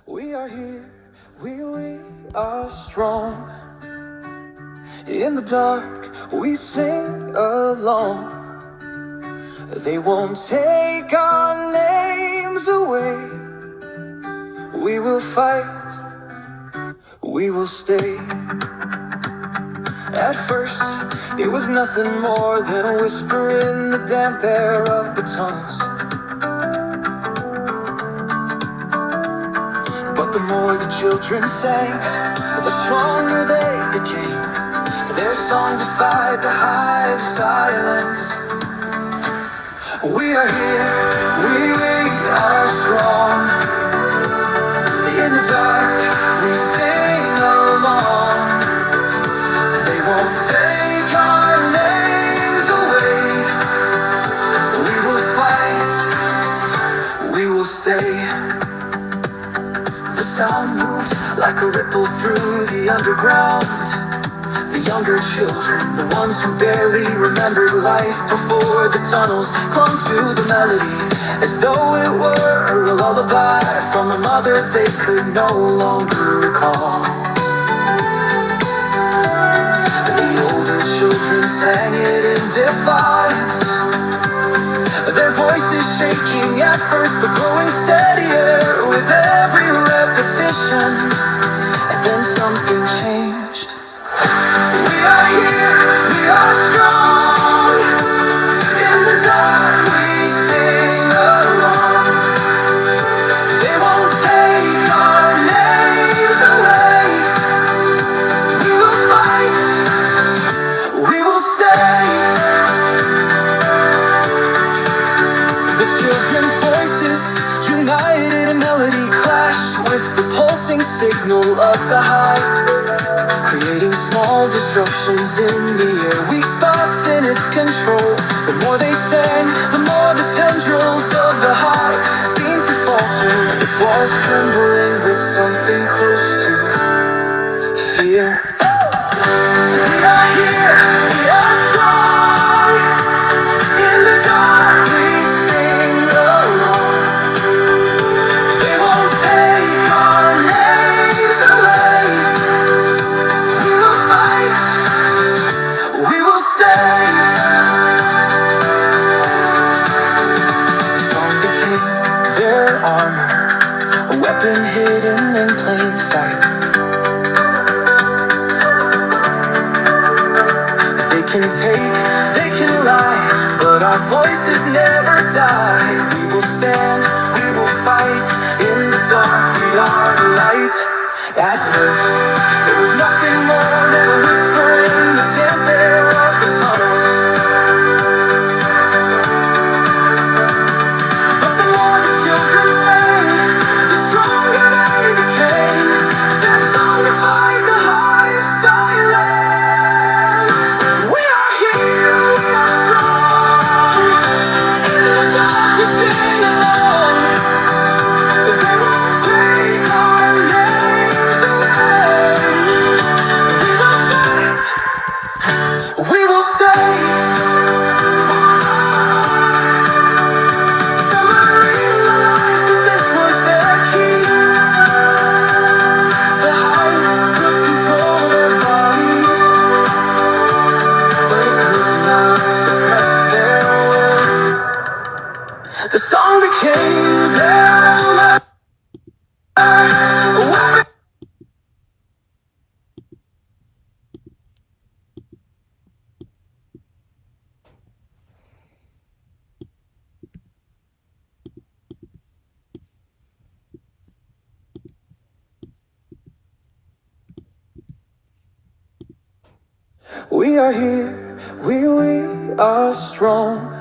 We are here, we are strong. In the dark, we sing along. They won't take our names away. We will fight, we will stay. At first, it was nothing more than a whisper in the damp air of the tunnels. But the more the children sang, the stronger they became. Their song defied the hive silence. We are here, we are strong. In the dark, we sing along. They won't take our names away. We will fight, we will stay. The sound moved like a ripple through the underground. The younger children, the ones who barely remembered life before the tunnels, clung to the melody as though it were a lullaby from a mother they could no longer recall. The older children sang it in defiance, their voices shaking at first but growing steadier with every repetition. And then something changed. We are here, we are strong. In the dark we sing along. They won't take our names away. We will fight, we will stay. The children's voices united, a melody clashed with the pulsing signal of the hive, creating small disruptions in the air, weak spots in its control. The more they sang, the more the tendrils of the hive seemed to falter, its walls trembling with something close to fear. We are here, we are strong. In the dark we sing along. They won't take our names away. We will fight, we will stay. The song became their armor, a weapon hidden in plain sight. They can take, they can lie, but our voices never die. We will stand, we will fight. In the dark we are the light. At first, it was nothing more than a whisper in the damp air of the tunnels. But the more the children sang, the stronger they became. Their song defied the hive silence. We are here, we are strong. In the dark we sing along. They won't take our names away. We will fight, we will stay. Someone realized that this was their key. The hive could control their bodies, but it could not suppress their will. The song became their weapon. We are here, we are strong.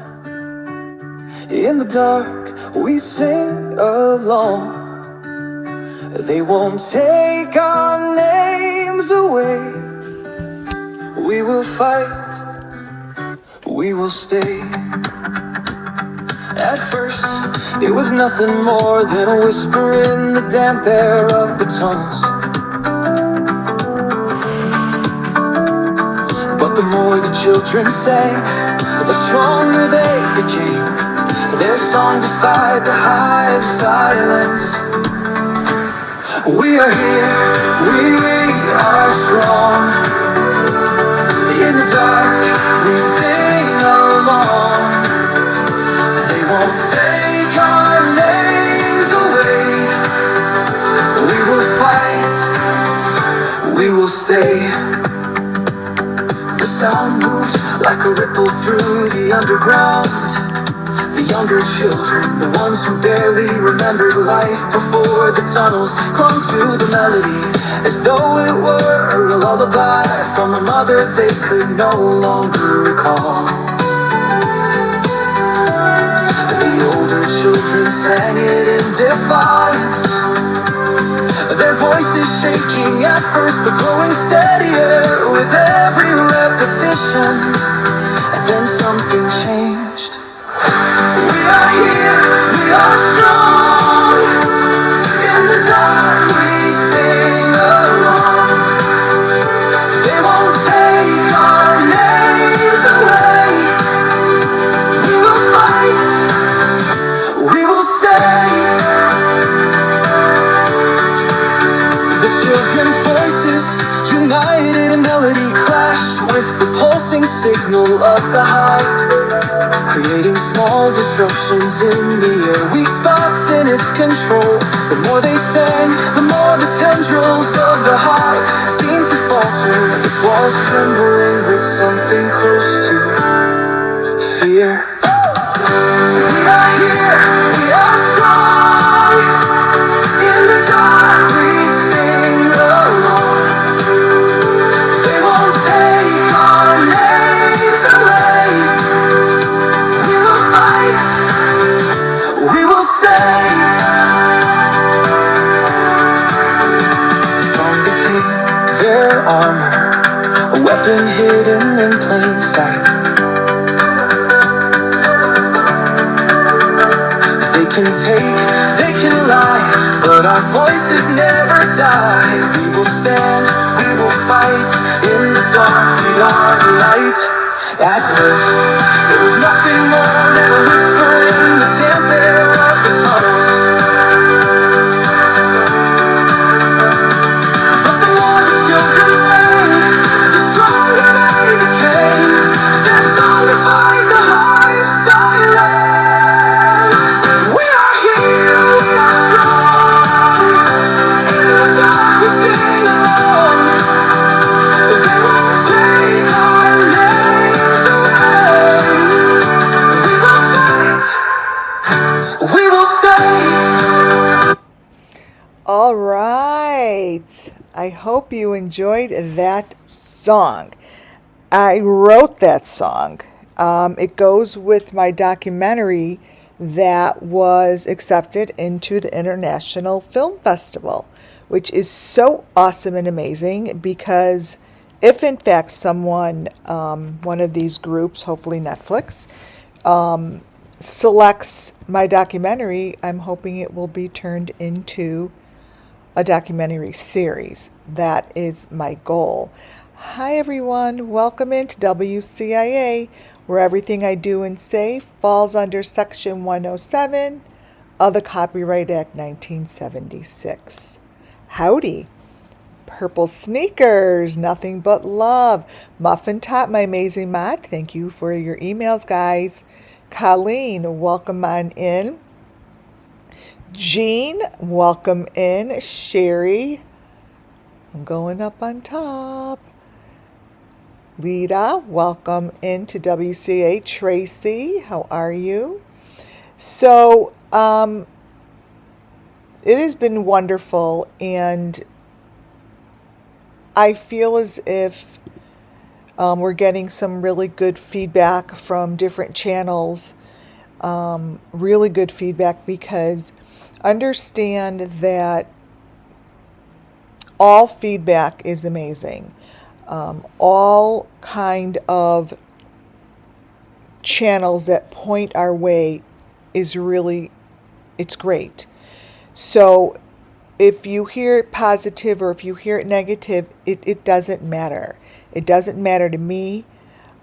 In the dark, we sing along. They won't take our names away. We will fight, we will stay. At first, it was nothing more than a whisper in the damp air of the tunnels. But the more the children sang, the stronger they became. Their song defied the hive silence. We are here, we are strong. In the dark, we sing along. They won't take our names away. We will fight, we will stay. The sound moved like a ripple through the underground. The younger children, the ones who barely remembered life before the tunnels, clung to the melody as though it were a lullaby from a mother they could no longer recall. The older children sang it in defiance, their voices shaking at first but growing steadier with every repetition. And then something changed. We are here, we are strong. In the dark we sing along. They won't take our names away. We will fight, we will stay. The children's voices, united in melody, clashed with the pulsing signal of the hive, creating small disruptions in the air, weak spots in its control. The more they sang, the more the tendrils of the hive seemed to falter, its walls trembling with something close to fear. We are here, we are strong. In the dark we sing along. They won't take our names away. We will fight, we will stay. The song became their armor, a weapon hidden in plain sight. They can take, they can lie, but our voices never die. We will stand, we will fight. In the dark we are the light. At first, there was nothing more than a whisper in the damp air of the tunnels. But the more the children sang, the stronger they became. Their song defied the hive silence. We are here, we are strong. In the dark we sing along. They won't take our names away. We will fight, we will stay. All right. I hope you enjoyed that song. I wrote that song. It goes with my documentary that was accepted into the International Film Festival, which is so awesome and amazing because if in fact someone, one of these groups, hopefully Netflix, selects my documentary, I'm hoping it will be turned into a documentary series. That is my goal. Hi everyone, welcome into WCIA, where everything I do and say falls under Section 107 of the Copyright Act 1976. Howdy. Purple sneakers, nothing but love. Muffin Top, my amazing mod, thank you for your emails, guys. Colleen, welcome on in. Jean, welcome in. Sherry, I'm going up on top. Lita, welcome into WCA. Tracy, how are you? So, it has been wonderful, and I feel as if we're getting some really good feedback from different channels. Really good feedback, because understand that all feedback is amazing. All kind of channels that point our way is really, it's great. So if you hear it positive or if you hear it negative, it doesn't matter. It doesn't matter to me,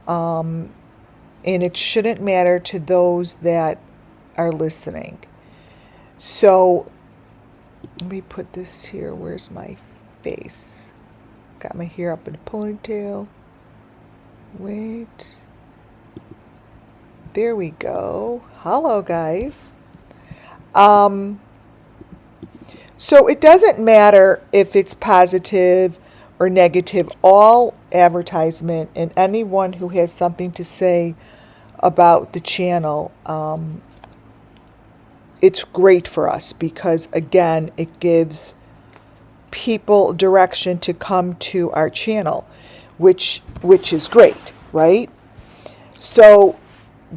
and it shouldn't matter to those that are listening. So Let me put this here. Where's my face? Got my hair up in a ponytail. Wait. There we go. Hello, guys. So it doesn't matter if it's positive or negative. All advertisement and anyone who has something to say about the channel, it's great for us because, again, it gives people direction to come to our channel, which is great, right? So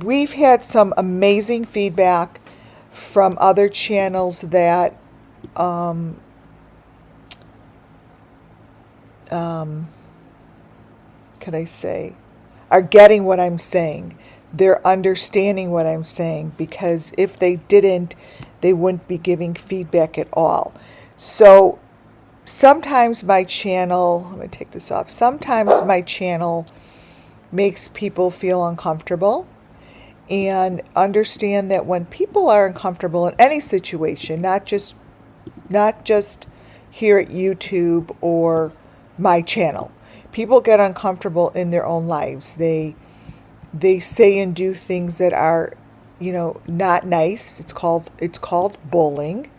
we've had some amazing feedback from other channels that can I say, are getting what I'm saying. They're understanding what I'm saying, because if they didn't, they wouldn't be giving feedback at all. So sometimes my channel, let me take this off. Sometimes my channel makes people feel uncomfortable, and understand that when people are uncomfortable in any situation, not just here at YouTube or my channel. People get uncomfortable in their own lives. They say and do things that are, not nice. It's called bullying.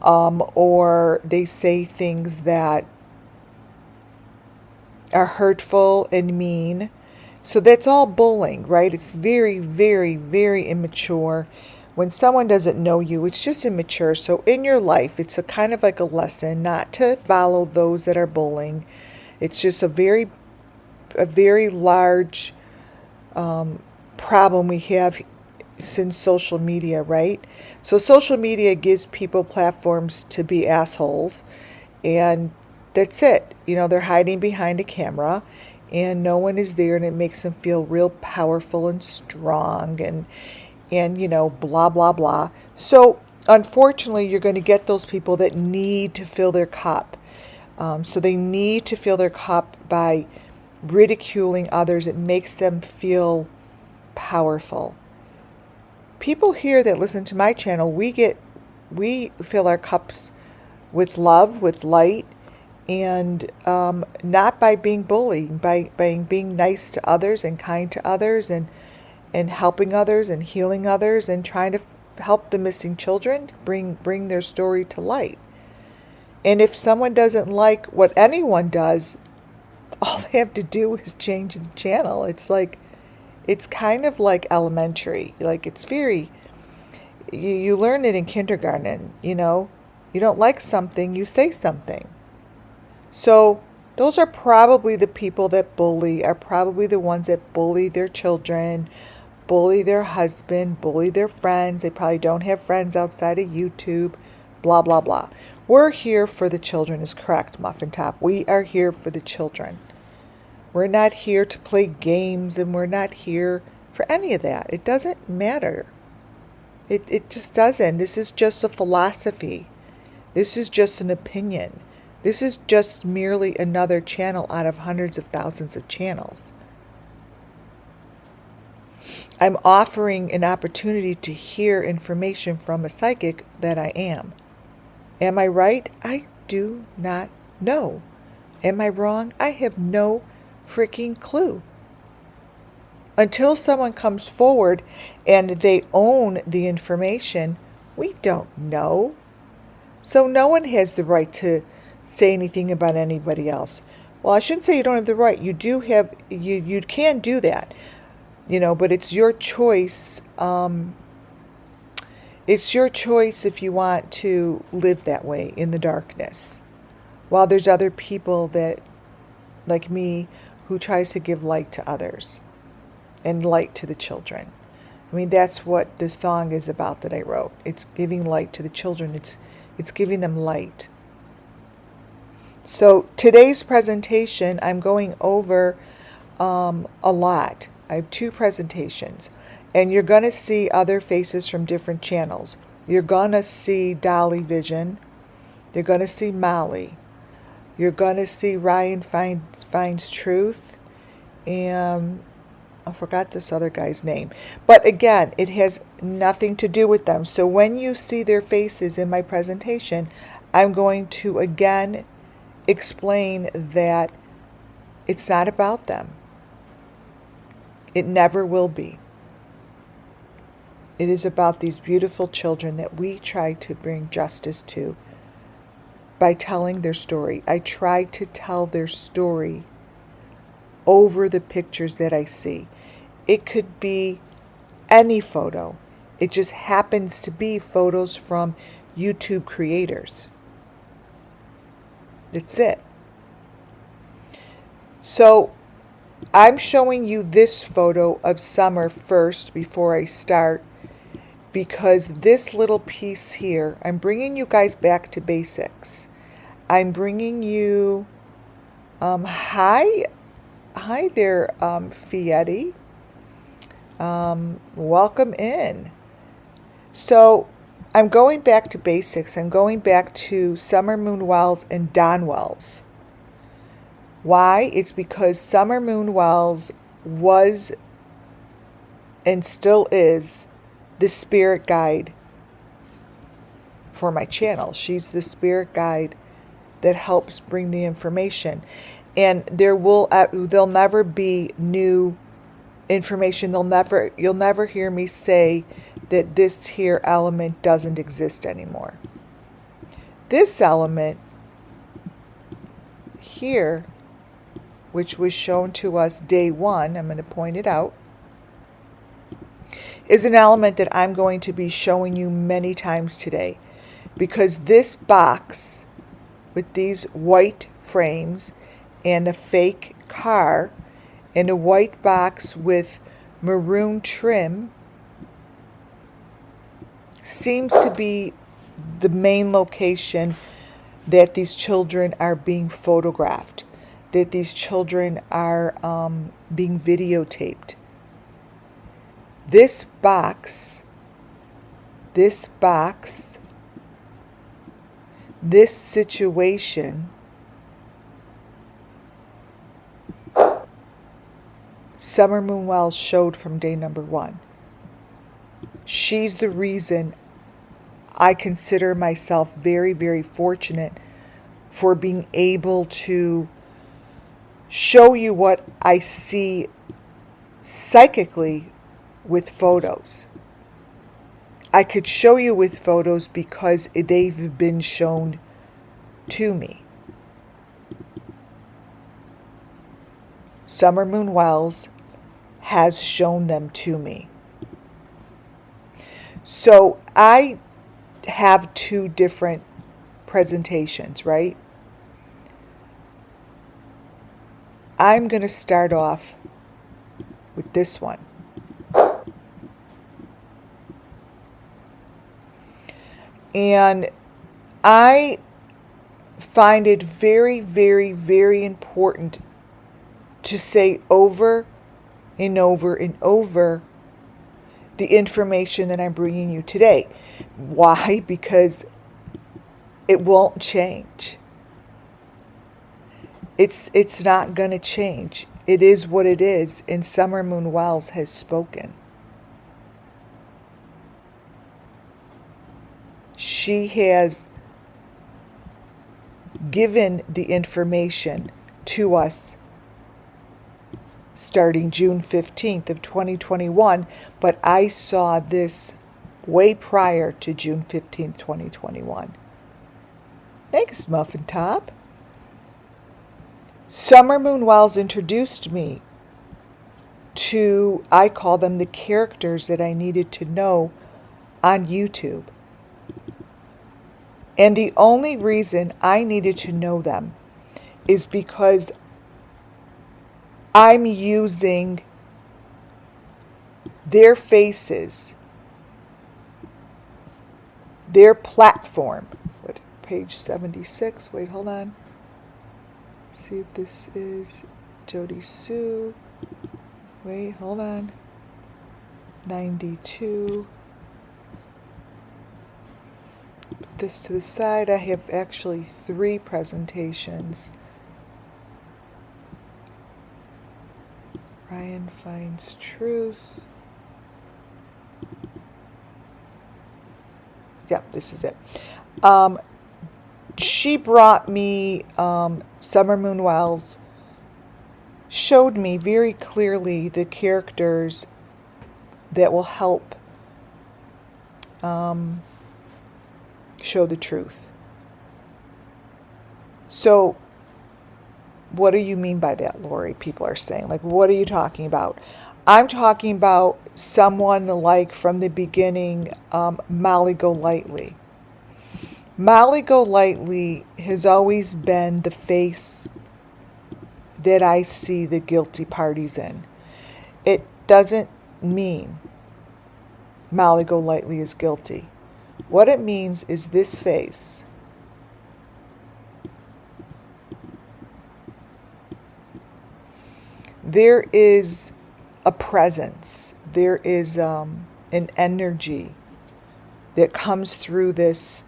Or they say things that are hurtful and mean. So that's all bullying, right? It's very, very, very immature. When someone doesn't know you, it's just immature. So in your life, it's a kind of like a lesson not to follow those that are bullying. It's just a very large problem we have since social media, right? So social media gives people platforms to be assholes, and that's it. They're hiding behind a camera, and no one is there, and it makes them feel real powerful and strong, and blah blah blah. So unfortunately, you're going to get those people that need to fill their cup. So they need to fill their cup by ridiculing others. It makes them feel powerful. People here that listen to my channel, we fill our cups with love, with light, and not by being bullied, by being nice to others and kind to others, and helping others and healing others, and trying to help the missing children, bring their story to light. And if someone doesn't like what anyone does, all they have to do is change the channel. It's kind of like elementary. Like, it's very, you learn it in kindergarten, You don't like something, you say something. So those are probably the people that bully, are probably the ones that bully their children, bully their husband, bully their friends. They probably don't have friends outside of YouTube, blah, blah, blah. We're here for the children is correct, Muffin Top. We are here for the children. We're not here to play games, and we're not here for any of that. It doesn't matter. It just doesn't. This is just a philosophy. This is just an opinion. This is just merely another channel out of hundreds of thousands of channels. I'm offering an opportunity to hear information from a psychic that I am. Am I right? I do not know. Am I wrong? I have no freaking clue. Until someone comes forward and they own the information, we don't know. So no one has the right to say anything about anybody else. Well, I shouldn't say you don't have the right. You do have, you can do that, but it's your choice. It's your choice if you want to live that way in the darkness. While there's other people that, like me, who tries to give light to others and light to the children. I mean, that's what this song is about that I wrote. It's giving light to the children. It's giving them light. So today's presentation, I'm going over a lot. I have 2 presentations. And you're going to see other faces from different channels. You're going to see Dolly Vision. You're going to see Molly. You're going to see Ryan Finds Truth. And I forgot this other guy's name. But again, it has nothing to do with them. So when you see their faces in my presentation, I'm going to again explain that it's not about them. It never will be. It is about these beautiful children that we try to bring justice to by telling their story. I try to tell their story over the pictures that I see. It could be any photo. It just happens to be photos from YouTube creators. That's it. So I'm showing you this photo of Summer first before I start, because this little piece here, I'm bringing you guys back to basics. I'm bringing you, hi there, Fietti. Welcome in. So I'm going back to basics. I'm going back to Summer Moon Wells and Don Wells. Why? It's because Summer Moon Wells was and still is the spirit guide for my channel. She's the spirit guide that helps bring the information. And there'll never be new information. You'll never hear me say that this here element doesn't exist anymore. This element here, which was shown to us day one, I'm going to point it out, is an element that I'm going to be showing you many times today, because this box with these white frames and a fake car and a white box with maroon trim seems to be the main location that these children are being photographed, that these children are being videotaped. This box, this situation, Summer Moon Wells showed from day number one. She's the reason I consider myself very, very fortunate for being able to show you what I see psychically with photos. I could show you with photos because they've been shown to me. Summer Moon Wells has shown them to me. So I have two different presentations, right? I'm going to start off with this one. And I find it very, very, very important to say over and over and over the information that I'm bringing you today. Why? Because it won't change. It's not going to change. It is what it is, and Summer Moon Wells has spoken. She has given the information to us starting June 15th of 2021, but I saw this way prior to June 15th, 2021. Thanks, Muffin Top. Summer Moon Wells introduced me to, I call them the characters that I needed to know on YouTube. And the only reason I needed to know them is because I'm using their faces, their platform. What, page 76? Wait, hold on. See if this is Jody Sue. Wait, hold on. 92. Put this to the side. I have actually 3 presentations. Ryan finds truth. Yep, this is it. she brought me Summer Moon Wells, showed me very clearly the characters that will help show the truth. So, what do you mean by that, Lori? People are saying, like, what are you talking about? I'm talking about someone like from the beginning, Molly Golightly. Molly Golightly has always been the face that I see the guilty parties in. It doesn't mean Molly Golightly is guilty. What it means is this face. There is a presence. There is an energy that comes through this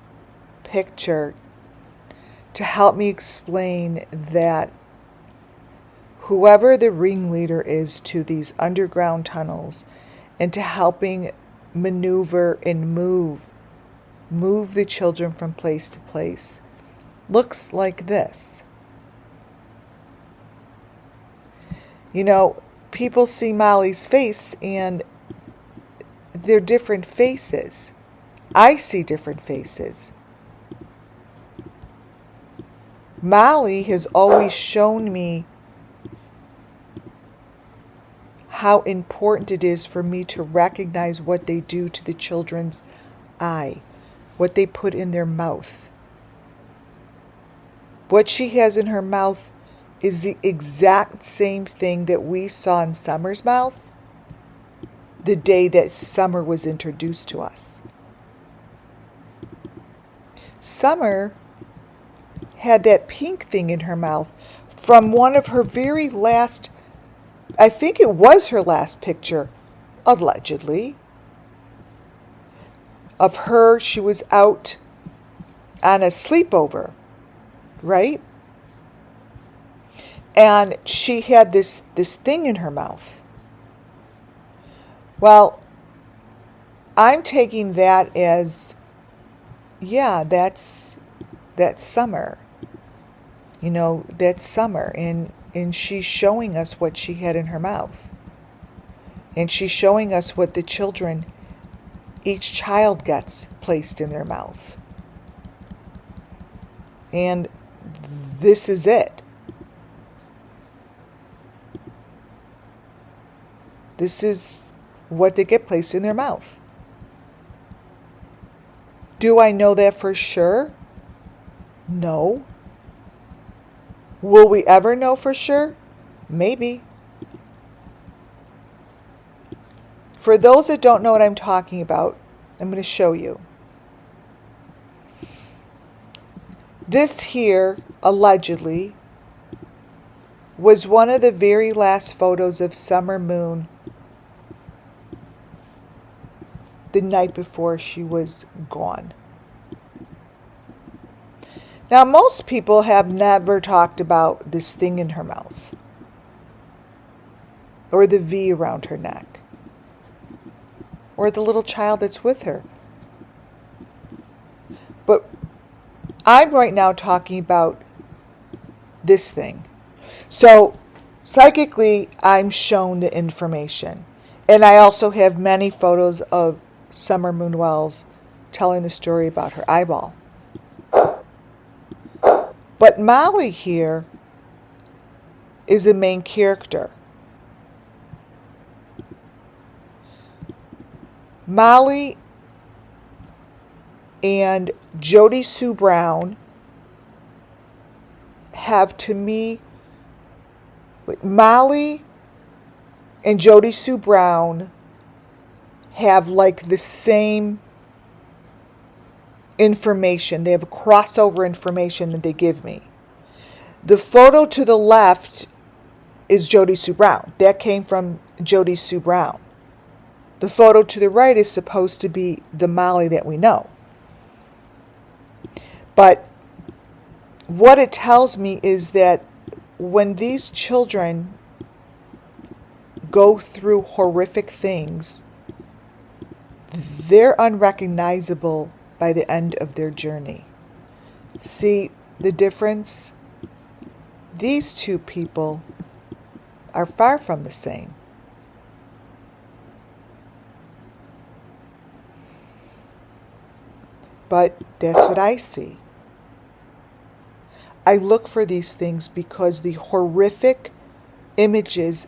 picture to help me explain that whoever the ringleader is to these underground tunnels and to helping maneuver and move the children from place to place looks like this. You know, people see Molly's face and they're different faces. I see different faces. Molly has always shown me how important it is for me to recognize what they do to the children's eye, what they put in their mouth. What she has in her mouth is the exact same thing that we saw in Summer's mouth the day that Summer was introduced to us. Summer had that pink thing in her mouth from one of her very last, I think it was her last picture, allegedly, of her. She was out on a sleepover, right? And she had this thing in her mouth. Well, I'm taking that as, yeah, that's Summer. You know, that's Summer. And she's showing us what she had in her mouth. And she's showing us what the children, each child gets placed in their mouth. And this is it. This is what they get placed in their mouth. Do I know that for sure? No. Will we ever know for sure? Maybe. For those that don't know what I'm talking about, I'm going to show you. This here, allegedly, was one of the very last photos of Summer Moon the night before she was gone. Now, most people have never talked about this thing in her mouth or the V around her neck or the little child that's with her. But I'm right now talking about this thing. So, psychically, I'm shown the information. And I also have many photos of Summer Moon Wells telling the story about her eyeball. But Molly here is a main character. Molly and Jody Sue Brown have, to me, Molly and Jody Sue Brown have like the same information. They have crossover information that they give me. The photo to the left is Jody Sue Brown. That came from Jody Sue Brown. The photo to the right is supposed to be the Molly that we know. But what it tells me is that when these children go through horrific things, they're unrecognizable by the end of their journey. See the difference? These two people are far from the same. But that's what I see. I look for these things because the horrific images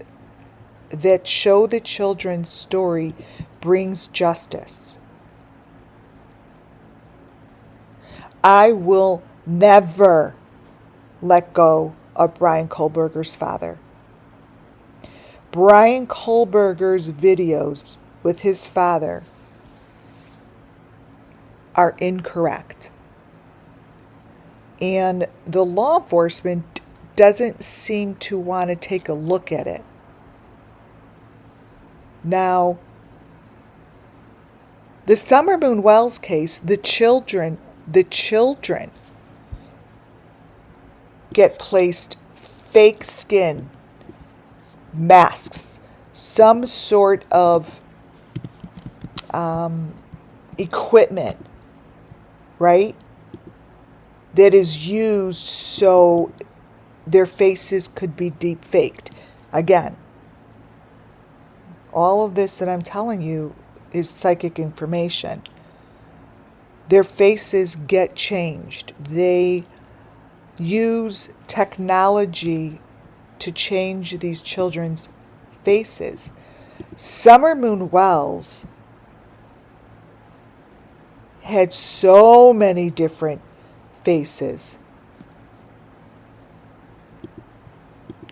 that show the children's story brings justice. I will never let go of Brian Kohlberger's father. Brian Kohlberger's videos with his father are incorrect. And the law enforcement doesn't seem to want to take a look at it. Now, the Summer Moon Wells case, the children get placed fake skin, masks, some sort of equipment, right? That is used so their faces could be deep faked. Again, all of this that I'm telling you is psychic information. Their faces get changed. They use technology to change these children's faces. Summer Moon Wells had so many different faces.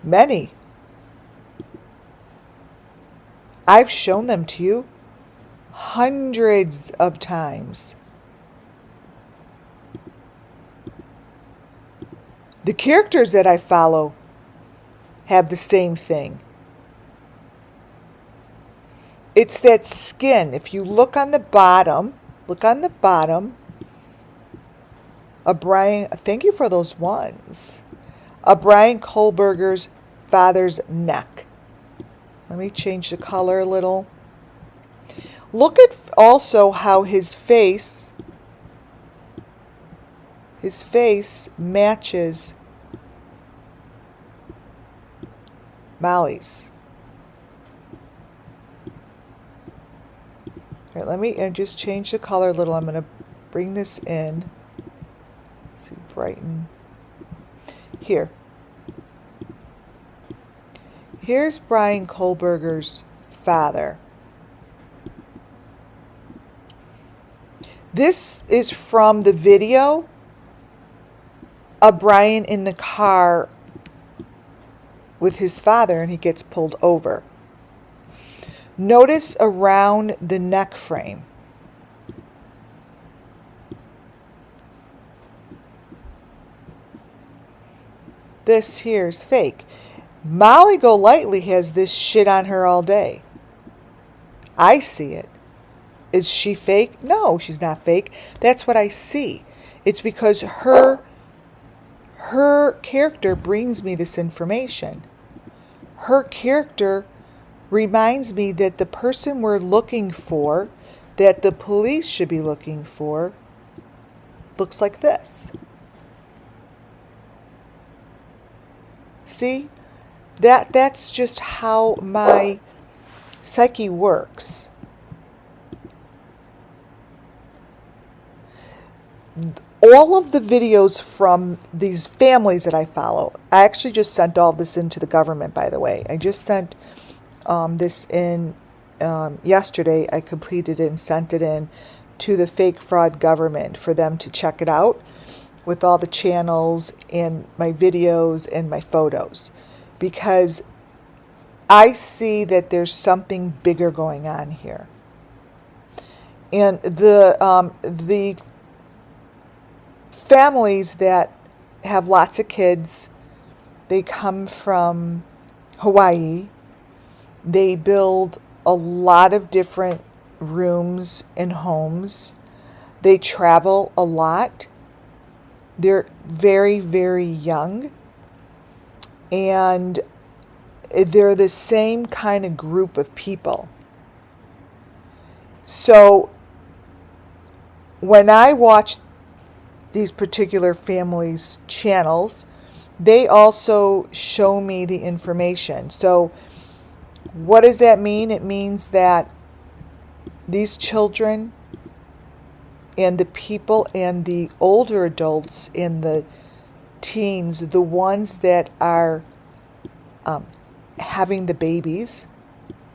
Many. I've shown them to you hundreds of times. The characters that I follow have the same thing. It's that skin. If you look on the bottom of Brian, thank you for those ones, of Brian Kohlberger's father's neck. Let me change the color a little. Look at also how his face matches Molly's. All right, let me just change the color a little. I'm going to bring this in. Let's see, brighten. Here. Here's Brian Kohlberger's father. This is from the video of Brian in the car with his father, and he gets pulled over. Notice around the neck frame. This here is fake. Molly Golightly has this shit on her all day. I see it. Is she fake? No, she's not fake. That's what I see. It's because her character brings me this information. Her character reminds me that the person we're looking for, that the police should be looking for, looks like this. See? That's just how my psyche works. All of the videos from these families that I follow, I actually just sent all this into the government, by the way. I just sent this in yesterday. I completed it and sent it in to the fake fraud government for them to check it out with all the channels and my videos and my photos, because I see that there's something bigger going on here. And the families that have lots of kids, they come from Hawaii. They build a lot of different rooms and homes. They travel a lot. They're very, very young. And they're the same kind of group of people. So when I watch these particular families' channels, they also show me the information. So what does that mean? It means that these children and the people and the older adults and the teens, the ones that are having the babies,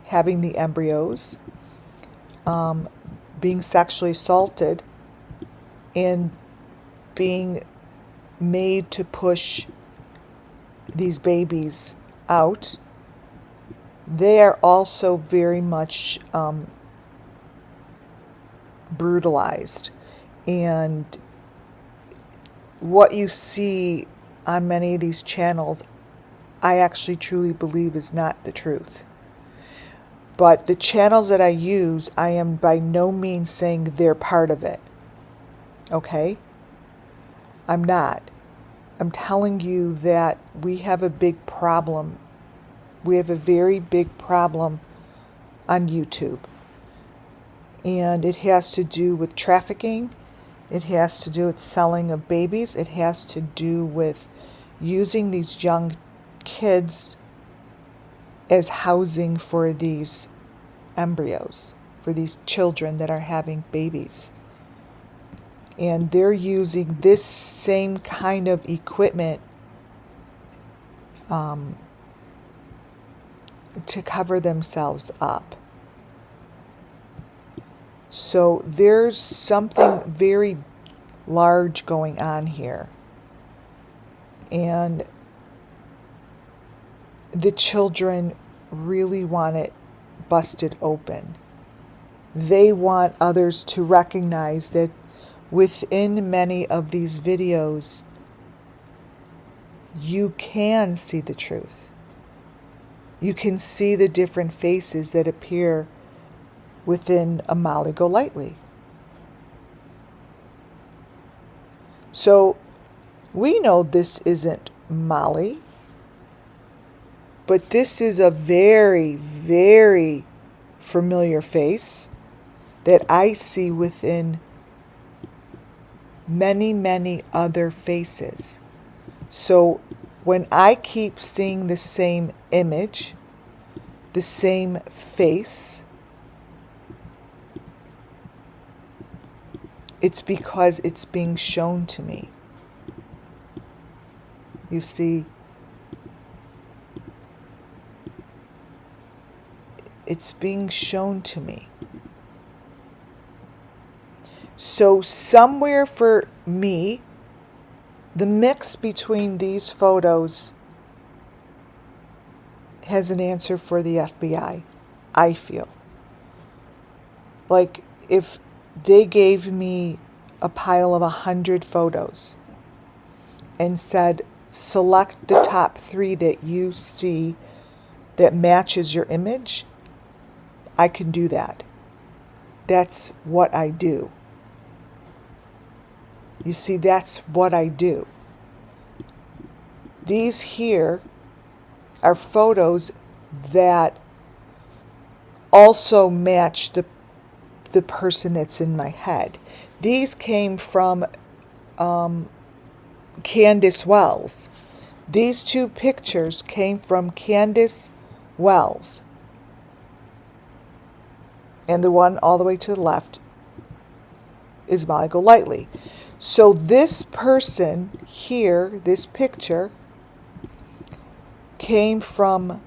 having the embryos, being sexually assaulted, and being made to push these babies out, they are also very much brutalized. And what you see on many of these channels, I actually truly believe is not the truth. But the channels that I use, I am by no means saying they're part of it. Okay? I'm not. I'm telling you that we have a big problem. We have a very big problem on YouTube. And it has to do with trafficking. It has to do with selling of babies. It has to do with using these young kids as housing for these embryos, for these children that are having babies. And they're using this same kind of equipment to cover themselves up. So there's something very large going on here. And the children really want it busted open. They want others to recognize that within many of these videos, you can see the truth. You can see the different faces that appear within a Molly Golightly. So we know this isn't Molly, but this is a very, very familiar face that I see within many, many other faces. So when I keep seeing the same image, the same face, it's because it's being shown to me. You see, it's being shown to me. So somewhere for me, the mix between these photos has an answer for the FBI, I feel. Like if they gave me a pile of 100 photos and said, select the top 3 that you see that matches your image, I can do that. That's what I do. You see, that's what I do. These here are photos that also match the person that's in my head. These came from Candace Wells. These 2 pictures came from Candace Wells. And the one all the way to the left is Molly Golightly. So this person here, this picture, came from, let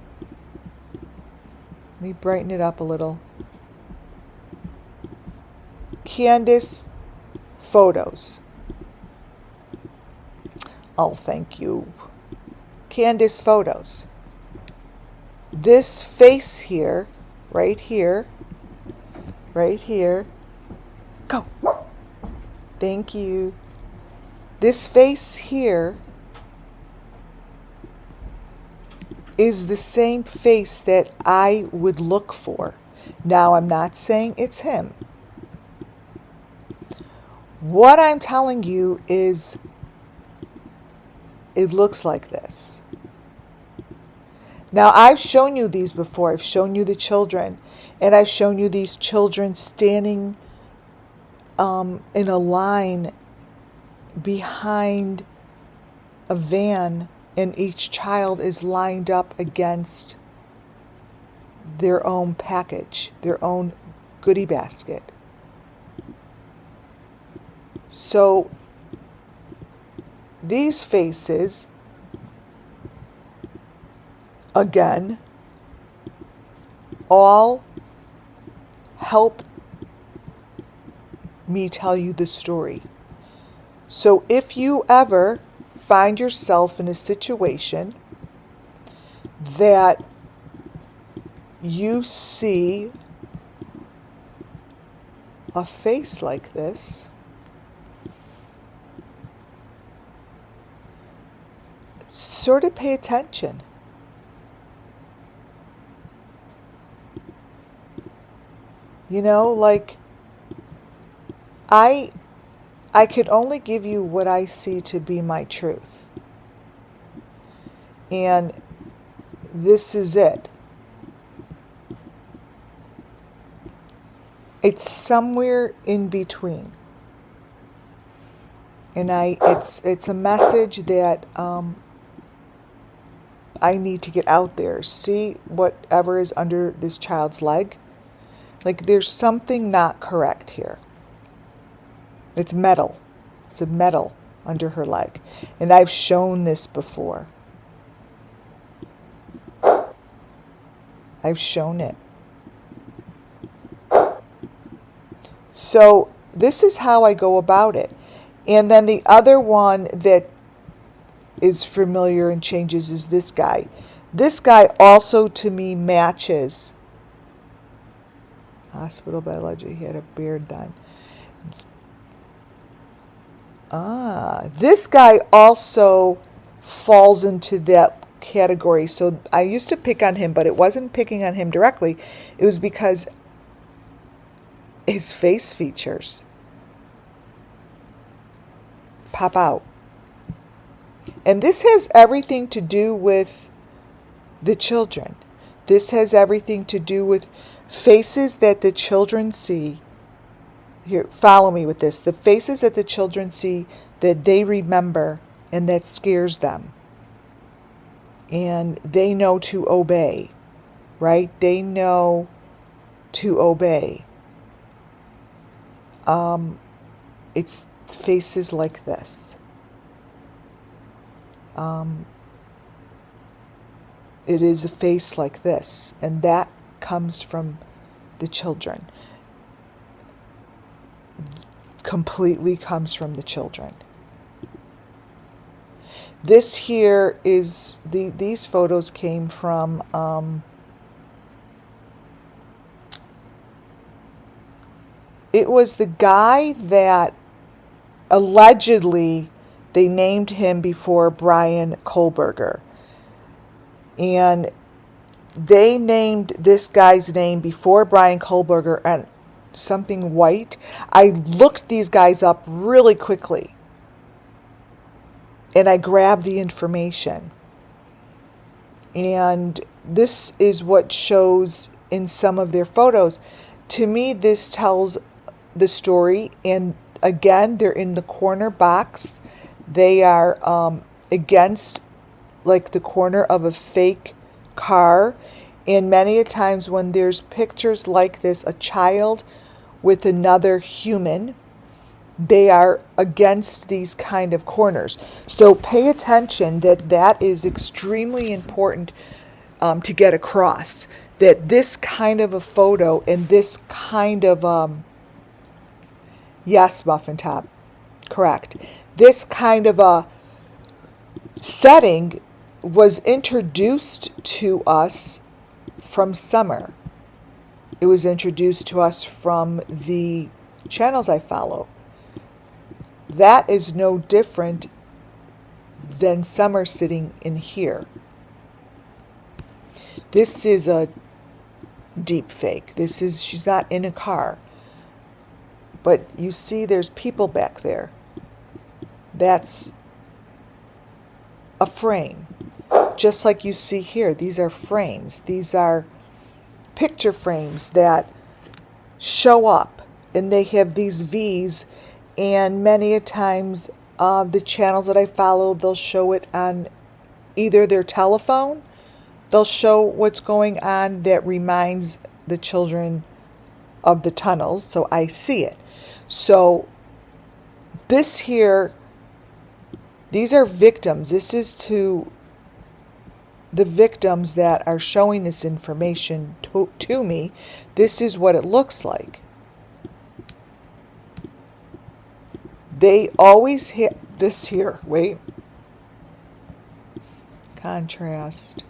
me brighten it up a little, Candace Photos. Oh, thank you. Candace Photos. This face here, right here, go. Thank you. This face here is the same face that I would look for. Now, I'm not saying it's him. What I'm telling you is it looks like this. Now, I've shown you these before. I've shown you the children, and I've shown you these children standing in a line behind a van, and each child is lined up against their own package, their own goodie basket. So these faces, again, all help me tell you the story. So if you ever find yourself in a situation that you see a face like this, sort of pay attention. You know, like, I could only give you what I see to be my truth. And this is it. It's somewhere in between. And it's a message that I need to get out there. See whatever is under this child's leg. Like, there's something not correct here. It's metal. It's a metal under her leg. And I've shown this before. I've shown it. So this is how I go about it. And then the other one that is familiar and changes is this guy. This guy also, to me, matches hospital biology. He had a beard then. This guy also falls into that category. So I used to pick on him, but it wasn't picking on him directly. It was because his face features pop out. And this has everything to do with the children. This has everything to do with faces that the children see. Here, follow me with this. The faces that the children see that they remember and that scares them. And they know to obey, right? They know to obey. It's faces like this. It is a face like this, and that comes from the children. Completely comes from the children. This here is, these photos came from it was the guy that allegedly they named him before Brian Kohlberger. And they named this guy's name before Brian Kohlberger and something white. I looked these guys up really quickly. And I grabbed the information. And this is what shows in some of their photos. To me, this tells the story. And again, they're in the corner box. They are against, like, the corner of a fake car. And many a times when there's pictures like this, a child with another human, they are against these kind of corners. So pay attention that is extremely important to get across. That this kind of a photo and this kind of, yes, Muffin Top, correct. This kind of a setting was introduced to us from Summer. It was introduced to us from the channels I follow. That is no different than Summer sitting in here. This is a deep fake. She's not in a car. But you see there's people back there. That's a frame. Just like you see here, these are frames. These are picture frames that show up, and they have these V's, and many a times the channels that I follow, they'll show it on either their telephone. They'll show what's going on that reminds the children of the tunnels, so I see it. So this here, these are victims. This is to the victims that are showing this information to me. This is what it looks like. They always hit this here. Wait. Contrast.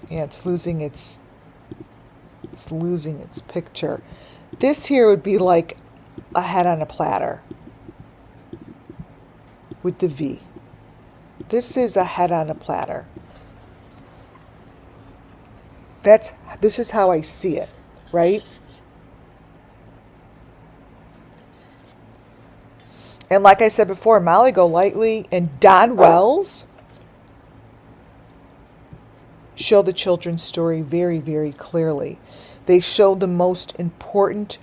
Yeah, it's losing its picture. This here would be like a head on a platter with the V. This is a head on a platter. This is how I see it, right? And like I said before, Molly Golightly and Don Wells show the children's story very, very clearly. They show the most important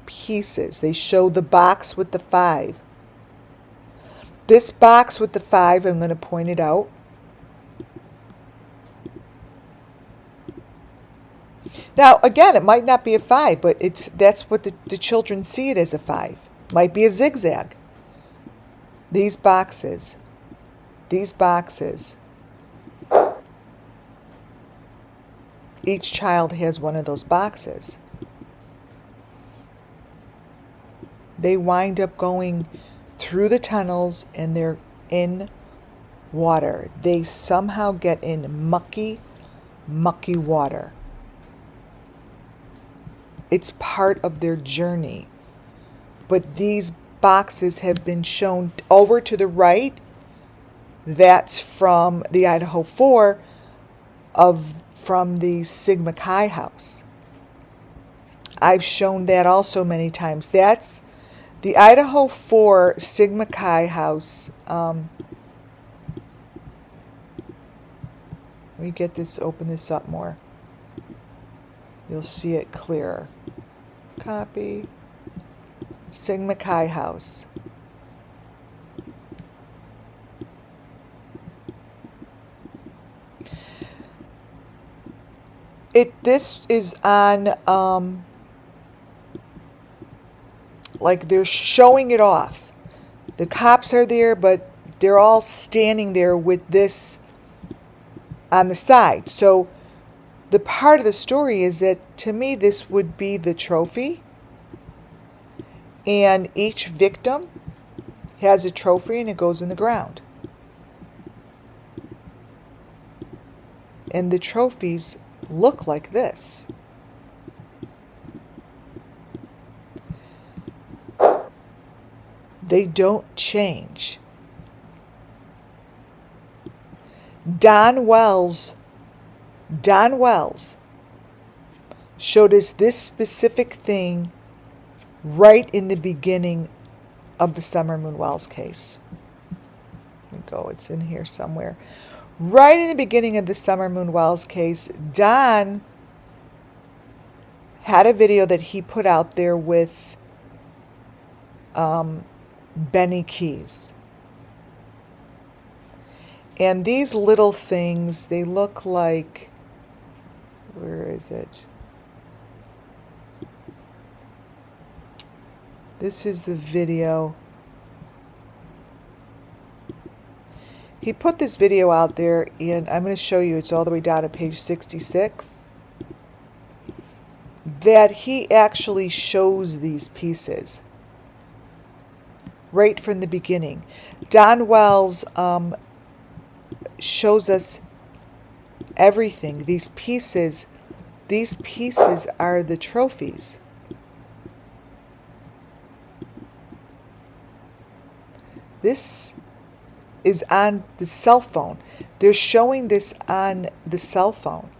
pieces. They show the box with the 5. This box with the 5, I'm going to point it out. Now, again, it might not be a 5, but that's what the children see it as a 5. Might be a zigzag. These boxes. Each child has one of those boxes. They wind up going through the tunnels and they're in water. They somehow get in mucky water. It's part of their journey. But these boxes have been shown over to the right. That's from the Idaho 4 from the Sigma Chi house. I've shown that also many times. That's the Idaho 4 Sigma Chi house. Let me open this up more. You'll see it clearer. Copy. Sigma Chi house. This is on, like they're showing it off. The cops are there, but they're all standing there with this on the side. So the part of the story is that, to me, this would be the trophy. And each victim has a trophy and it goes in the ground. And the trophies look like this. They don't change. Don Wells showed us this specific thing right in the beginning of the Summer Moon Wells case. Let me go, it's in here somewhere. Right in the beginning of the Summer Moon Wells case, Don had a video that he put out there with Benny Keys. And these little things, they look like, where is it? This is the video. He put this video out there, and I'm going to show you, it's all the way down to page 66, that he actually shows these pieces right from the beginning. Don Wells shows us everything. These pieces are the trophies. This is on the cell phone. They're showing this on the cell phone.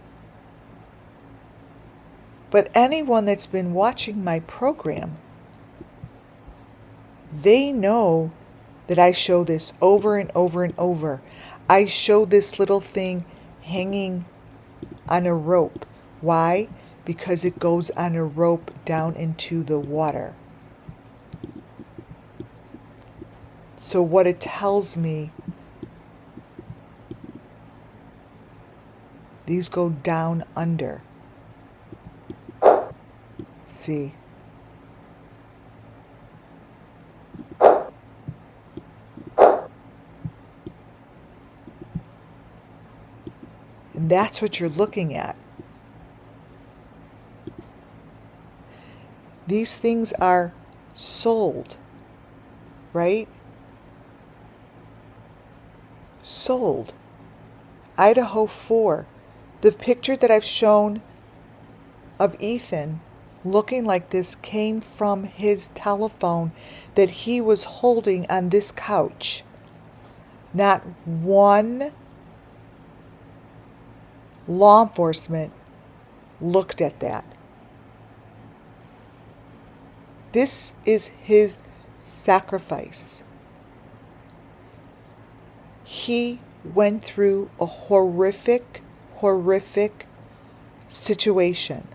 But anyone that's been watching my program, they know that I show this over and over and over. I show this little thing hanging on a rope. Why? Because it goes on a rope down into the water. So what it tells me, these go down under. See? And that's what you're looking at. These things are sold, right? Sold. Idaho 4. The picture that I've shown of Ethan looking like this came from his telephone that he was holding on this couch. Not one law enforcement looked at that. This is his sacrifice. He went through a horrific situation.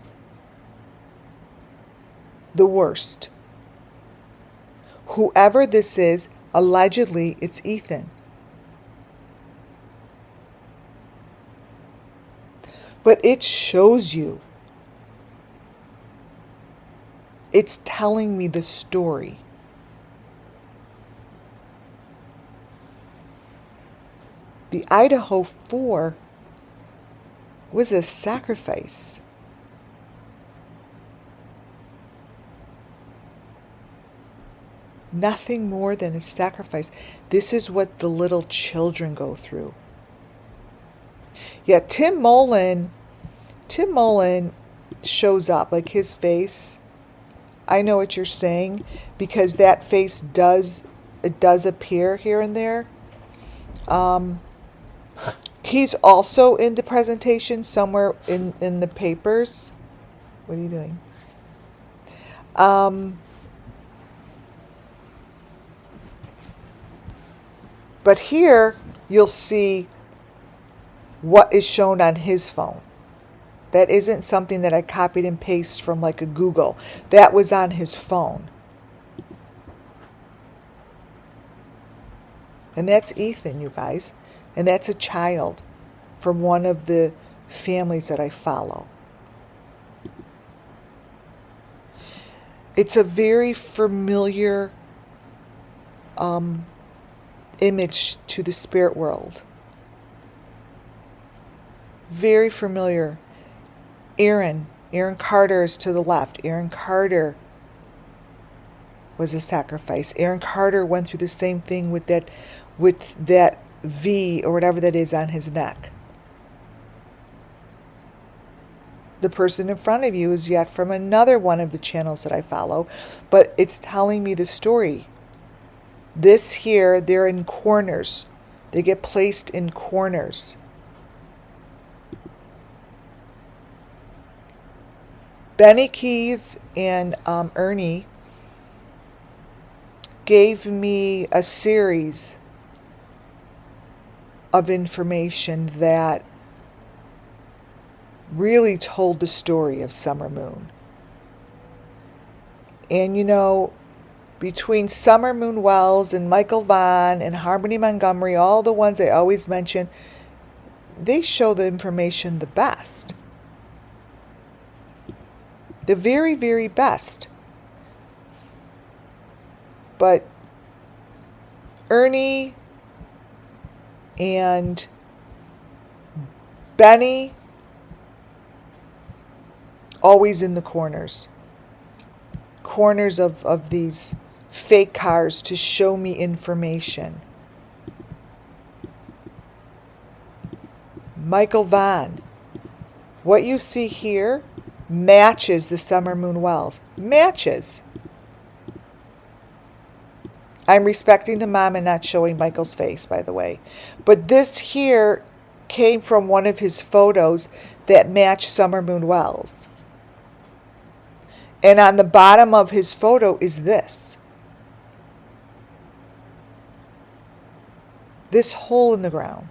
The worst. Whoever this is, allegedly, it's Ethan. But it shows you. It's telling me the story. The Idaho 4 was a sacrifice. Nothing more than a sacrifice. This is what the little children go through. Yeah, Tim Mullen shows up, like his face. I know what you're saying, because that face does appear here and there. He's also in the presentation somewhere in the papers. What are you doing? But here you'll see what is shown on his phone. That isn't something that I copied and pasted from like a Google. That was on his phone. And that's Ethan, you guys. And that's a child from one of the families that I follow. It's a very familiar image to the spirit world. Very familiar. Aaron Carter is to the left. Aaron Carter was a sacrifice. Aaron Carter went through the same thing with that V or whatever that is on his neck. The person in front of you is yet from another one of the channels that I follow, but it's telling me the story. This here, they're in corners. They get placed in corners. Benny Keys and Ernie gave me a series of information that really told the story of Summer Moon. And you know, between Summer Moon Wells and Michael Vaughn and Harmony Montgomery, all the ones I always mention, they show the information the best. The very, very best. But Ernie and Benny, always in the corners of these fake cars to show me information. Michael Vaughn, what you see here matches the Summer Moon Wells. Matches. I'm respecting the mom and not showing Michael's face, by the way. But this here came from one of his photos that matched Summer Moon Wells. And on the bottom of his photo is this. This hole in the ground.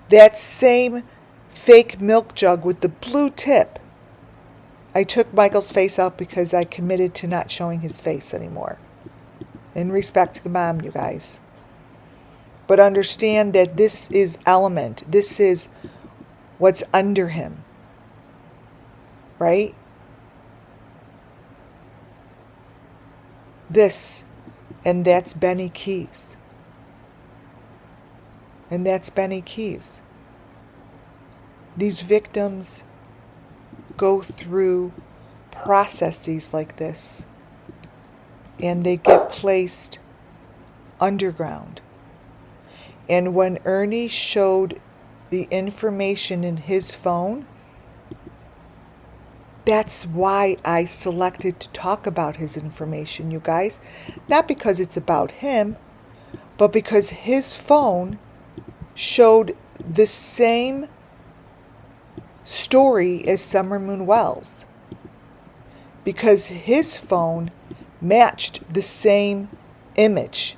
That same fake milk jug with the blue tip. I took Michael's face out because I committed to not showing his face anymore. In respect to the mom, you guys. But understand that this is element. This is what's under him. Right? This. And that's Benny Keys. And that's Benny Keys. These victims go through processes like this, and they get placed underground. And when Ernie showed the information in his phone, that's why I selected to talk about his information, you guys. Not because it's about him, but because his phone showed the same story as Summer Moon Wells. Because his phone matched the same image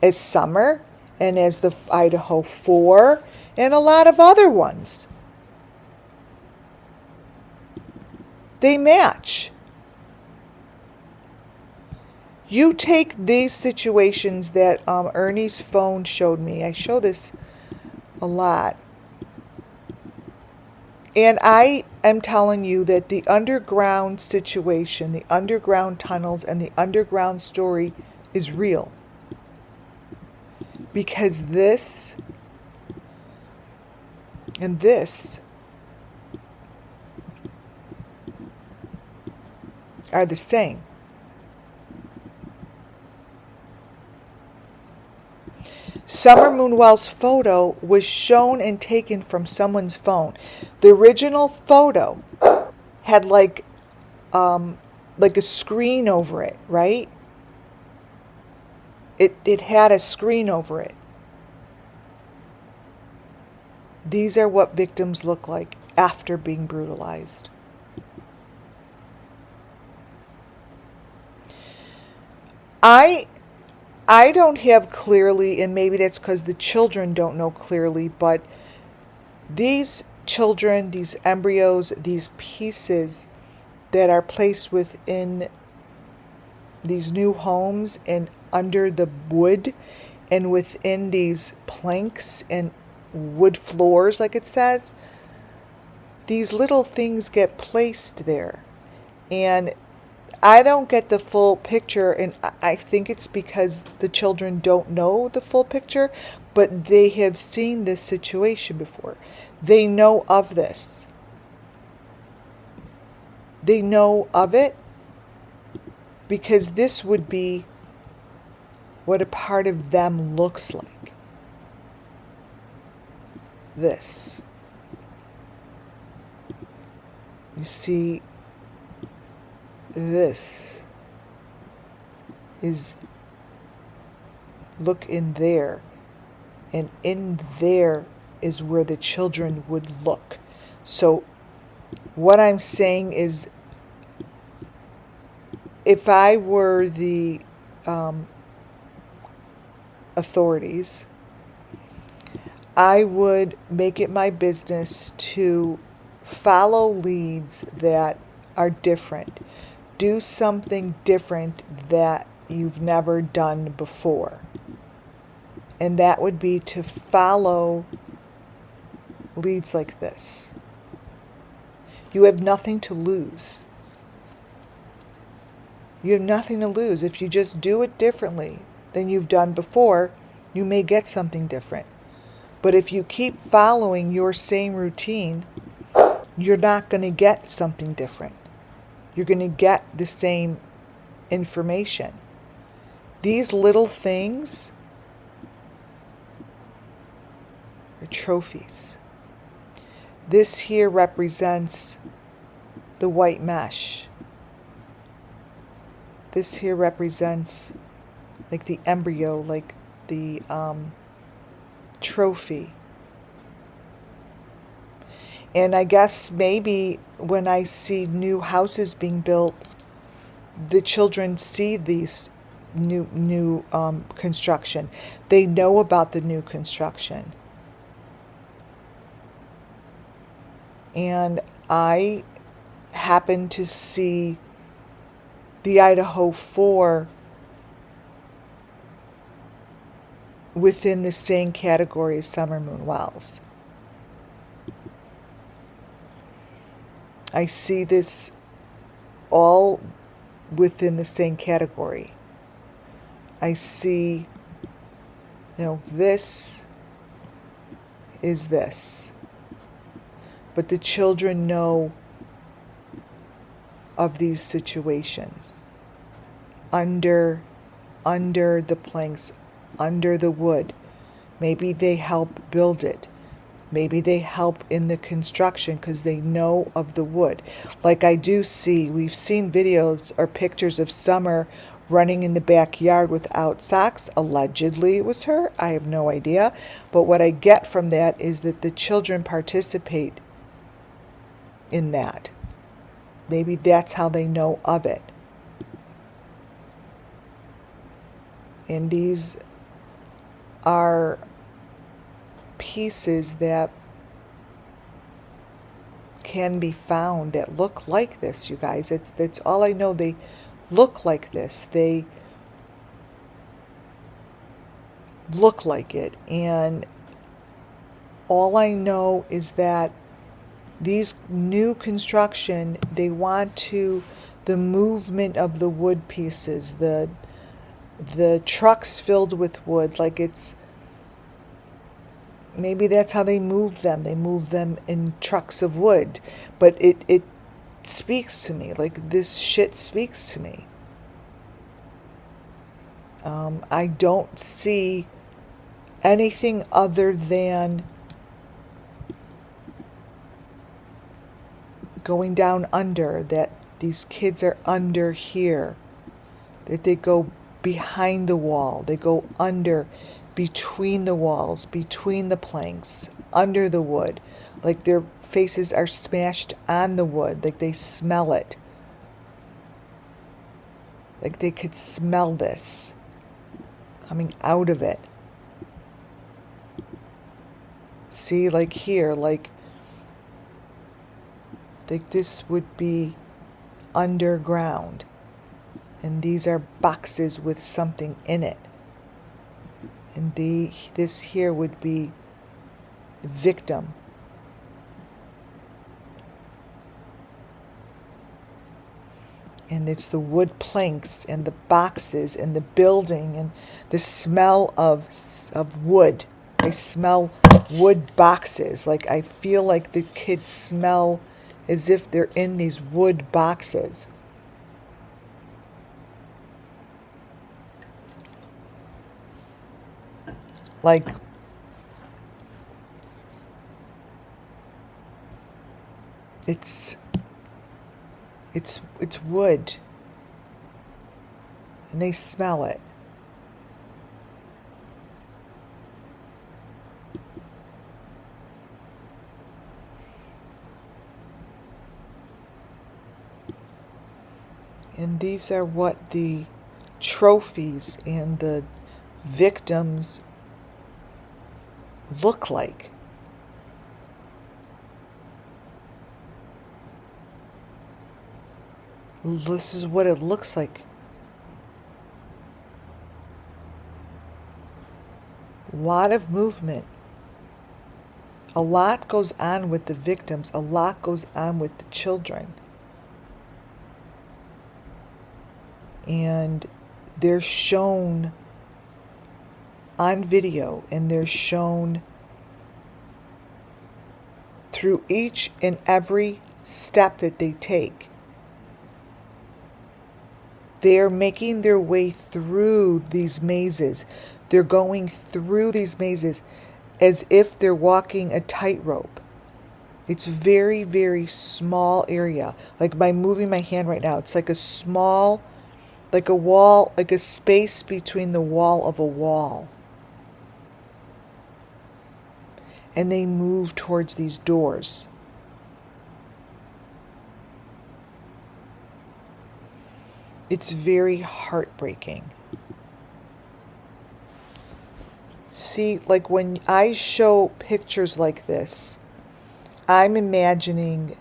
as Summer and as the Idaho 4 and a lot of other ones. They match. You take these situations that Ernie's phone showed me. I show this a lot. And I am telling you that the underground situation, the underground tunnels, and the underground story is real. Because this and this are the same. Summer Moon Wells' photo was shown and taken from someone's phone. The original photo had like a screen over it, right? It had a screen over it. These are what victims look like after being brutalized. I don't have clearly, and maybe that's because the children don't know clearly, but these children, these embryos, these pieces that are placed within these new homes and under the wood and within these planks and wood floors, like it says, these little things get placed there. And I don't get the full picture, and I think it's because the children don't know the full picture, but they have seen this situation before. They know of this. They know of it because this would be what a part of them looks like. This. You see, this is, look in there, and in there is where the children would look. So what I'm saying is, if I were the authorities, I would make it my business to follow leads that are different. Do something different that you've never done before. And that would be to follow leads like this. You have nothing to lose. You have nothing to lose. If you just do it differently than you've done before, you may get something different. But if you keep following your same routine, you're not going to get something different. You're going to get the same information. These little things are trophies. This here represents the white mesh. This here represents like the embryo, like the trophy. And I guess maybe when I see new houses being built, the children see these new construction. They know about the new construction. And I happen to see the Idaho 4 within the same category as Summer Moon Wells. I see this all within the same category. I see, this is this. But the children know of these situations. Under the planks, under the wood. Maybe they help build it. Maybe they help in the construction because they know of the wood. Like I do see, we've seen videos or pictures of Summer running in the backyard without socks. Allegedly it was her. I have no idea. But what I get from that is that the children participate in that. Maybe that's how they know of it. And these are pieces that can be found that look like this, you guys. That's all I know. They look like this. They look like it. And all I know is that these new construction, they want to, the movement of the wood pieces, the trucks filled with wood, like it's, maybe that's how they move them. They move them in trucks of wood. But it speaks to me. Like, this shit speaks to me. I don't see anything other than going down under, that these kids are under here, that they go behind the wall, they go under, between the walls, between the planks, under the wood, like their faces are smashed on the wood, like they smell it, like they could smell this coming out of it. See, like here, like this would be underground, and these are boxes with something in it, and this here would be the victim. And it's the wood planks and the boxes and the building and the smell of wood. I smell wood boxes. Like, I feel like the kids smell as if they're in these wood boxes. Like, it's wood, and they smell it. And these are what the trophies and the victims look like. This is what it looks like. A lot of movement. A lot goes on with the victims. A lot goes on with the children. And they're shown on video, and they're shown through each and every step that they take. They're making their way through these mazes. They're going through these mazes as if they're walking a tightrope. It's very, very small area. Like, by moving my hand right now, it's like a small, like a wall, like a space between the wall of a wall. And they move towards these doors. It's very heartbreaking. See, like, when I show pictures like this, I'm imagining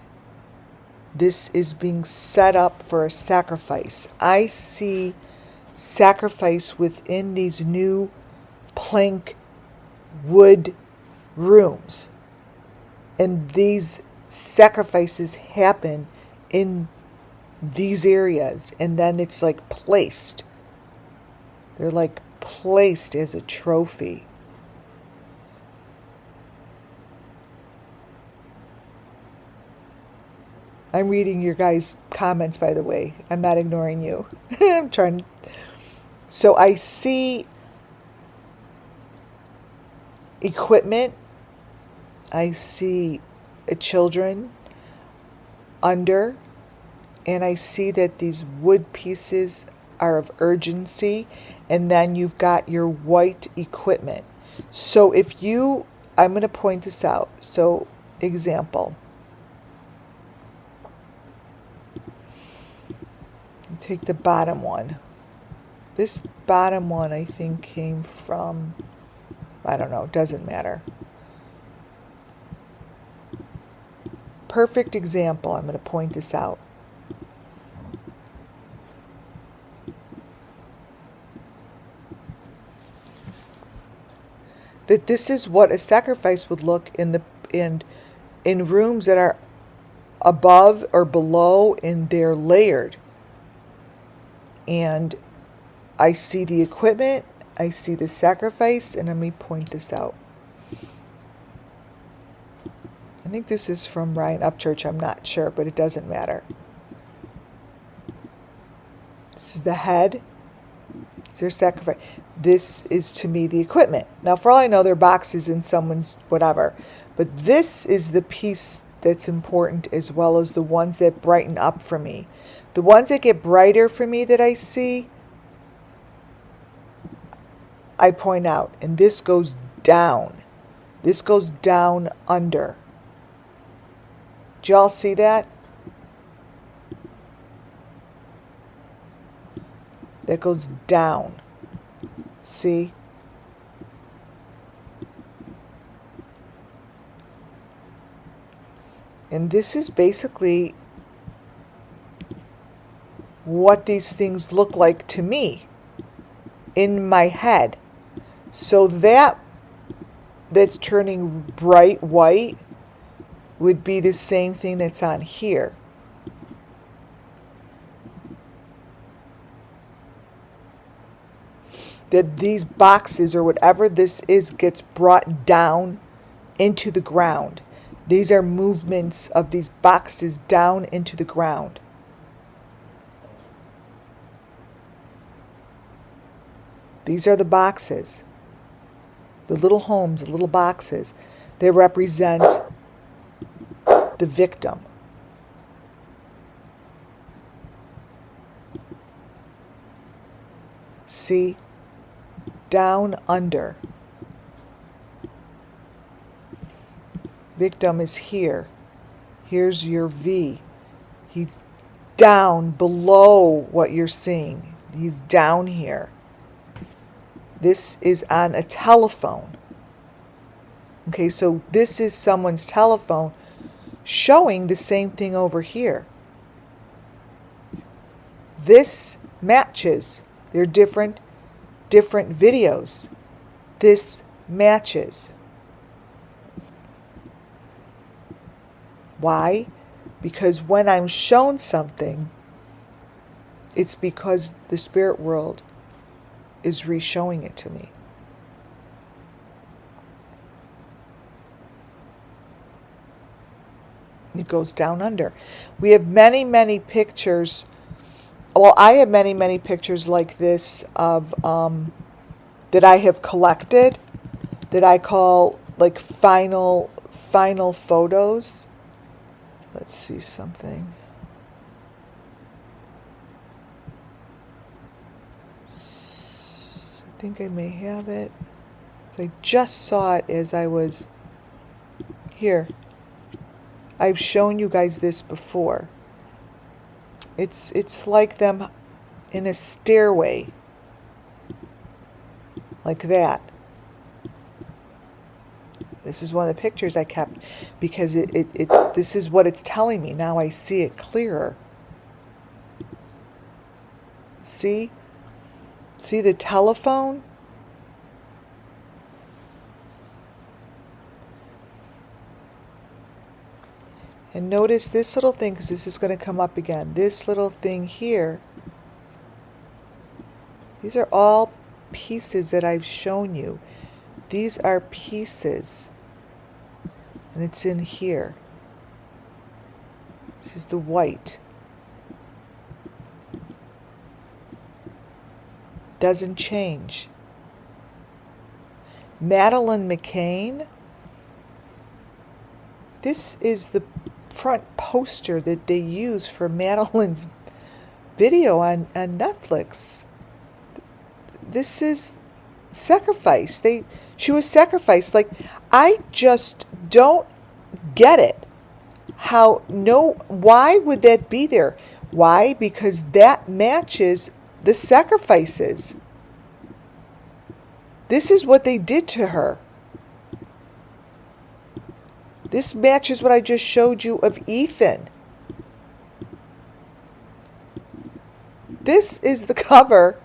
this is being set up for a sacrifice. I see sacrifice within these new plank wood rooms. And these sacrifices happen in these areas. And then it's like placed. They're like placed as a trophy. I'm reading your guys' comments, by the way. I'm not ignoring you. I'm trying. So I see equipment. I see children under. And I see that these wood pieces are of urgency. And then you've got your white equipment. So I'm going to point this out. So, example. Take the bottom one. This bottom one, I think, came from, I don't know, doesn't matter. Perfect example. I'm going to point this out. That this is what a sacrifice would look in rooms that are above or below, and they're layered. And I see the equipment, I see the sacrifice, and let me point this out. I think this is from Ryan Upchurch, I'm not sure, but it doesn't matter. This is the head, their sacrifice. This is, to me, the equipment. Now, for all I know, they're boxes in someone's whatever. But this is the piece that's important, as well as the ones that brighten up for me. The ones that get brighter for me that I see, I point out. And this goes down. This goes down under. Do y'all see that? That goes down. See? And this is basically what these things look like to me in my head. So that's turning bright white would be the same thing that's on here. That these boxes or whatever this is gets brought down into the ground. These are movements of these boxes down into the ground. These are the boxes. The little homes, the little boxes. They represent the victim. See? Down under. Victim is here. Here's your V. He's down below what you're seeing. He's down here. This is on a telephone. Okay, so this is someone's telephone showing the same thing over here. This matches. They're different videos. This matches. Why? Because when I'm shown something, it's because the spirit world is re-showing it to me. It goes down under. We have many, many pictures. Well, I have many, many pictures like this of that I have collected that I call like final photos. Let's see something. I think I may have it. So I just saw it as I was here. I've shown you guys this before. It's like them in a stairway. Like that. This is one of the pictures I kept because this is what it's telling me. Now I see it clearer. See? See the telephone? And notice this little thing, because this is going to come up again. This little thing here, these are all pieces that I've shown you. These are pieces. And it's in here. This is the white. Doesn't change. Madeleine McCann. This is the front poster that they use for Madeleine's video on Netflix. This is sacrifice. She was sacrificed. Like, I just don't get it. Why would that be there? Why? Because that matches the sacrifices. This is what they did to her. This matches what I just showed you of Ethan. This is the cover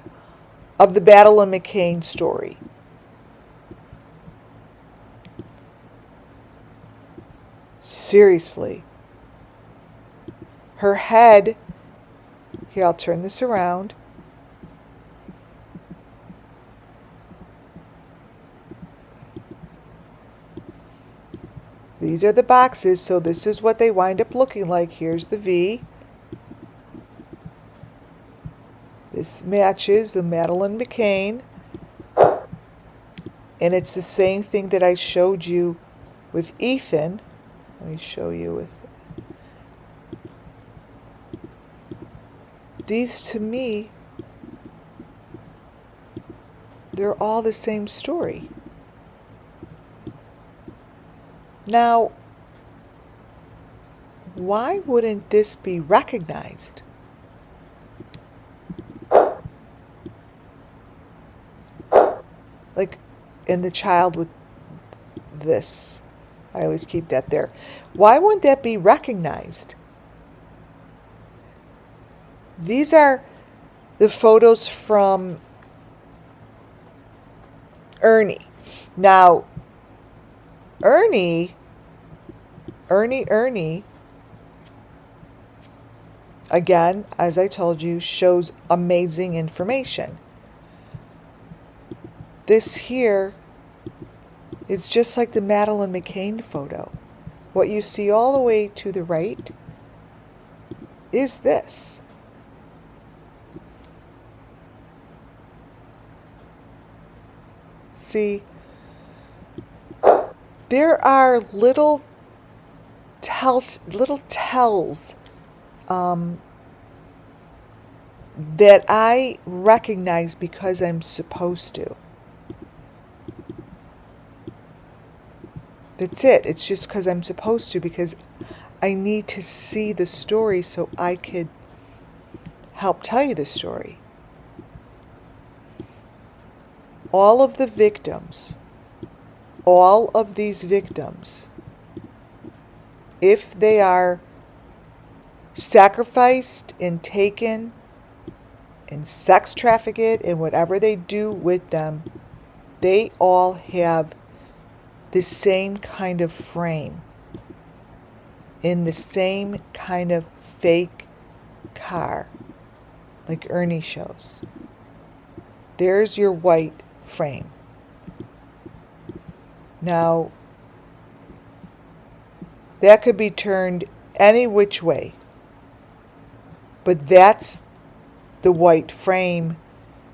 of the Madeleine McCann story. Seriously. Her head, here, I'll turn this around. These are the boxes, so this is what they wind up looking like. Here's the V. This matches the Madeleine McCann. And it's the same thing that I showed you with Ethan. Let me show you with... These, to me, they're all the same story. Now, why wouldn't this be recognized? Like in the child with this. I always keep that there. Why wouldn't that be recognized? These are the photos from Ernie. Now, Ernie, again, as I told you, shows amazing information. This here is just like the Madeleine McCann photo. What you see all the way to the right is this. See, there are little tells that I recognize because I'm supposed to. That's it. It's just because I'm supposed to, because I need to see the story so I could help tell you the story. All of the victims, all of these victims, if they are sacrificed and taken and sex trafficked and whatever they do with them, they all have the same kind of frame in the same kind of fake car like Ernie shows. There's your white frame. Now, that could be turned any which way, but that's the white frame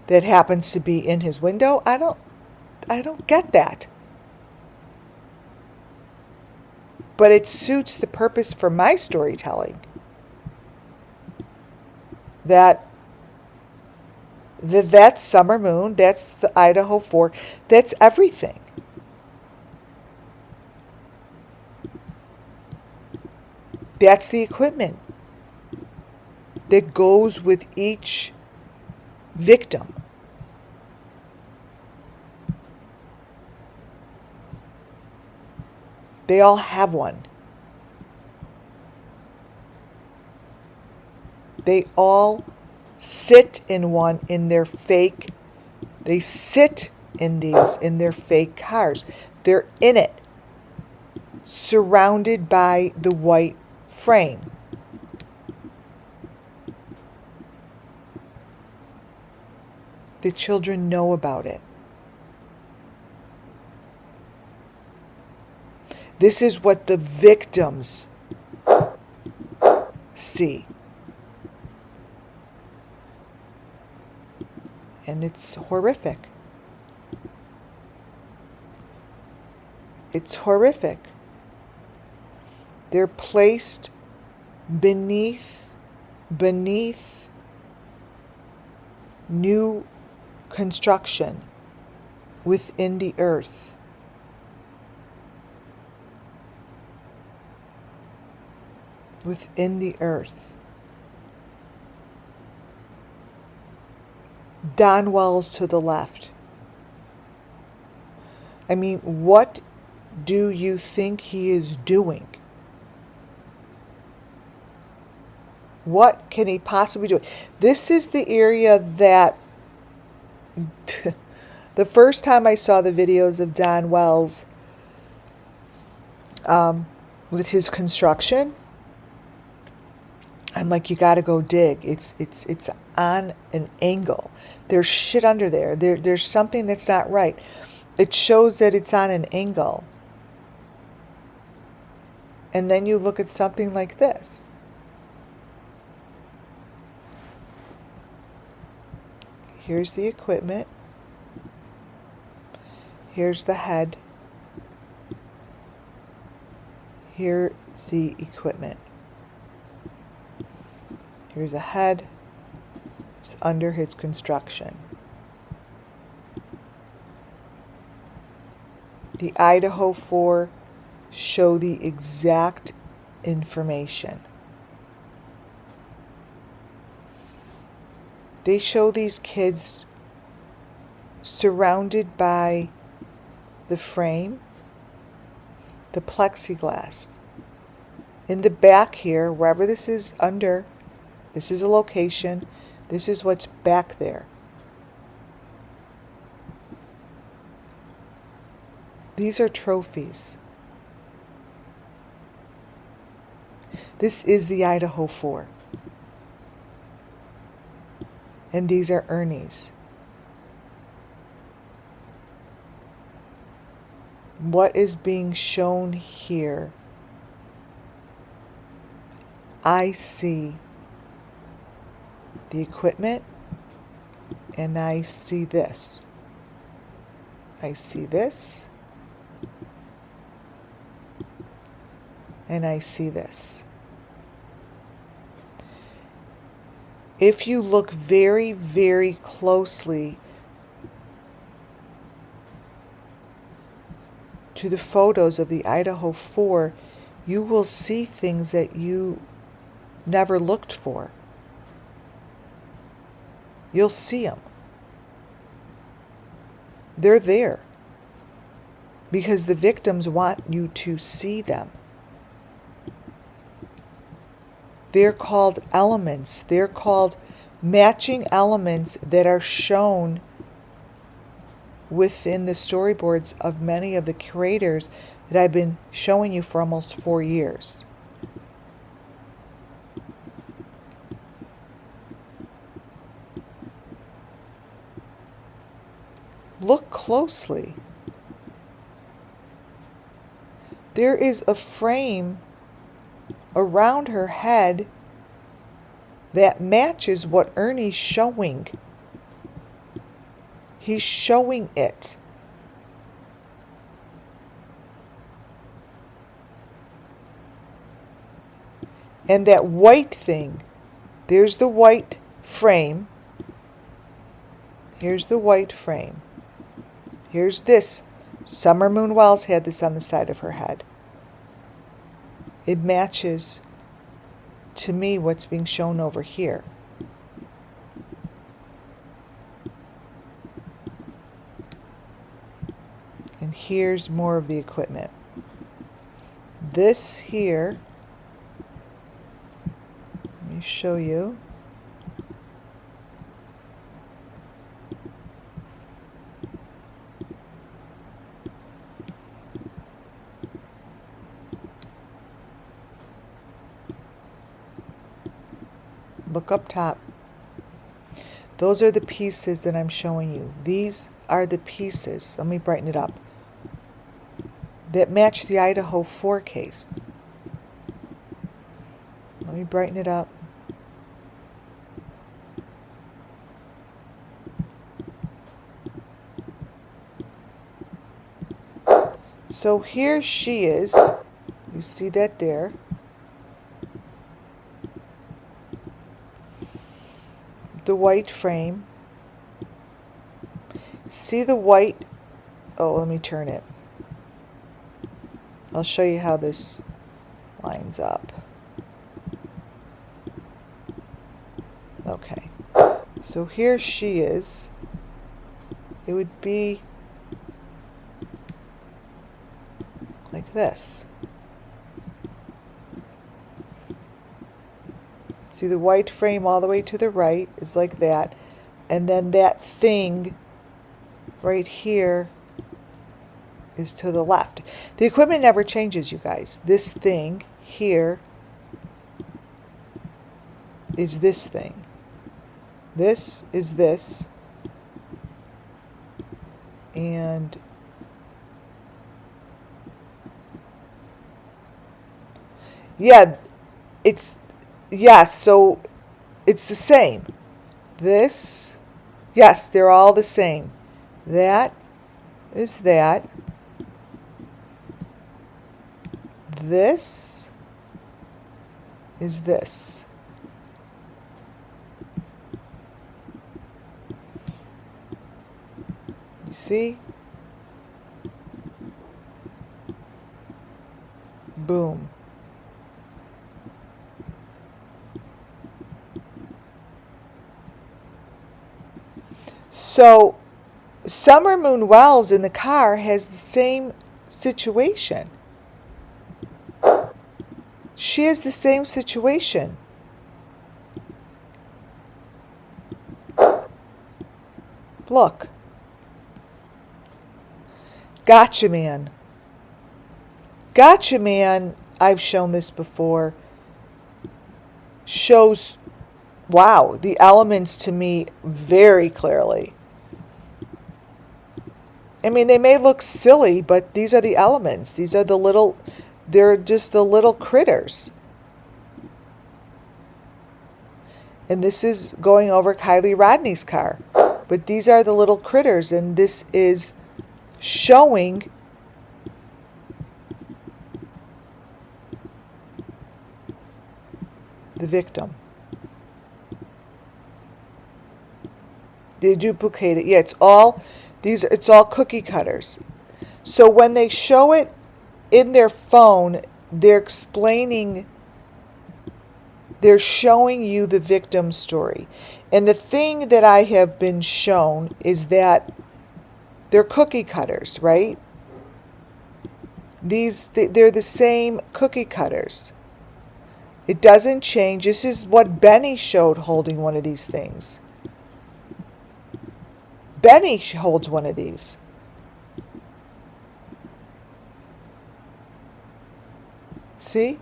that happens to be in his window. I don't get that. But it suits the purpose for my storytelling. That's Summer Moon, that's the Idaho 4, that's everything. That's the equipment that goes with each victim. They all have one. They all sit in one in their fake, they sit in these in their fake cars. They're in it, surrounded by the white frame. The children know about it. This is what the victims see. And it's horrific. It's horrific. They're placed beneath new construction within the earth. Within the earth. Don Wells to the left. I mean, what do you think he is doing? What can he possibly do? This is the area that the first time I saw the videos of Don Wells with his construction, I'm like, you got to go dig. It's on an angle. There's shit under there. There's something that's not right. It shows that it's on an angle. And then you look at something like this. Here's the equipment. Here's the head. Here's the equipment. Here's a head. It's under his construction. The Idaho 4 show the exact information. They show these kids surrounded by the frame, the plexiglass. In the back here, wherever this is under, this is a location, this is what's back there. These are trophies. This is the Idaho 4. And these are Ernie's. What is being shown here? I see the equipment and I see this. I see this. And I see this. If you look very, very closely to the photos of the Idaho 4, you will see things that you never looked for. You'll see them. They're there because the victims want you to see them. They're called elements. They're called matching elements that are shown within the storyboards of many of the creators that I've been showing you for almost 4 years. Look closely. There is a frame around her head that matches what Ernie's showing. He's showing it. And that white thing, there's the white frame. Here's the white frame. Here's this. Summer Moon Wells had this on the side of her head. It matches, to me, what's being shown over here. And here's more of the equipment. This here, let me show you. Look up top. Those are the pieces that I'm showing you. These are the pieces. Let me brighten it up. That match the Idaho 4 case. Let me brighten it up. So here she is. You see that there. The white frame. See the white? Oh, let me turn it. I'll show you how this lines up. Okay. So here she is. It would be like this. See the white frame all the way to the right is like that. And then that thing right here is to the left. The equipment never changes, you guys. This thing here is this thing. This is this. And yeah, yes, so it's the same. This, yes, they're all the same. That is that. This is this. You see? Boom. So Summer Moon Wells in the car has the same situation. She has the same situation. Look. Gotcha Man. Gotcha Man, I've shown this before, shows, wow, the elements to me very clearly. I mean, they may look silly, but these are the elements. These are the little, they're just the little critters. And this is going over Kylie Rodney's car. But these are the little critters, and this is showing the victim. They duplicate it. Yeah, it's all cookie cutters. So when they show it in their phone, they're showing you the victim story. And the thing that I have been shown is that they're cookie cutters, right? They're the same cookie cutters. It doesn't change. This is what Benny showed holding one of these things. Benny holds one of these. See?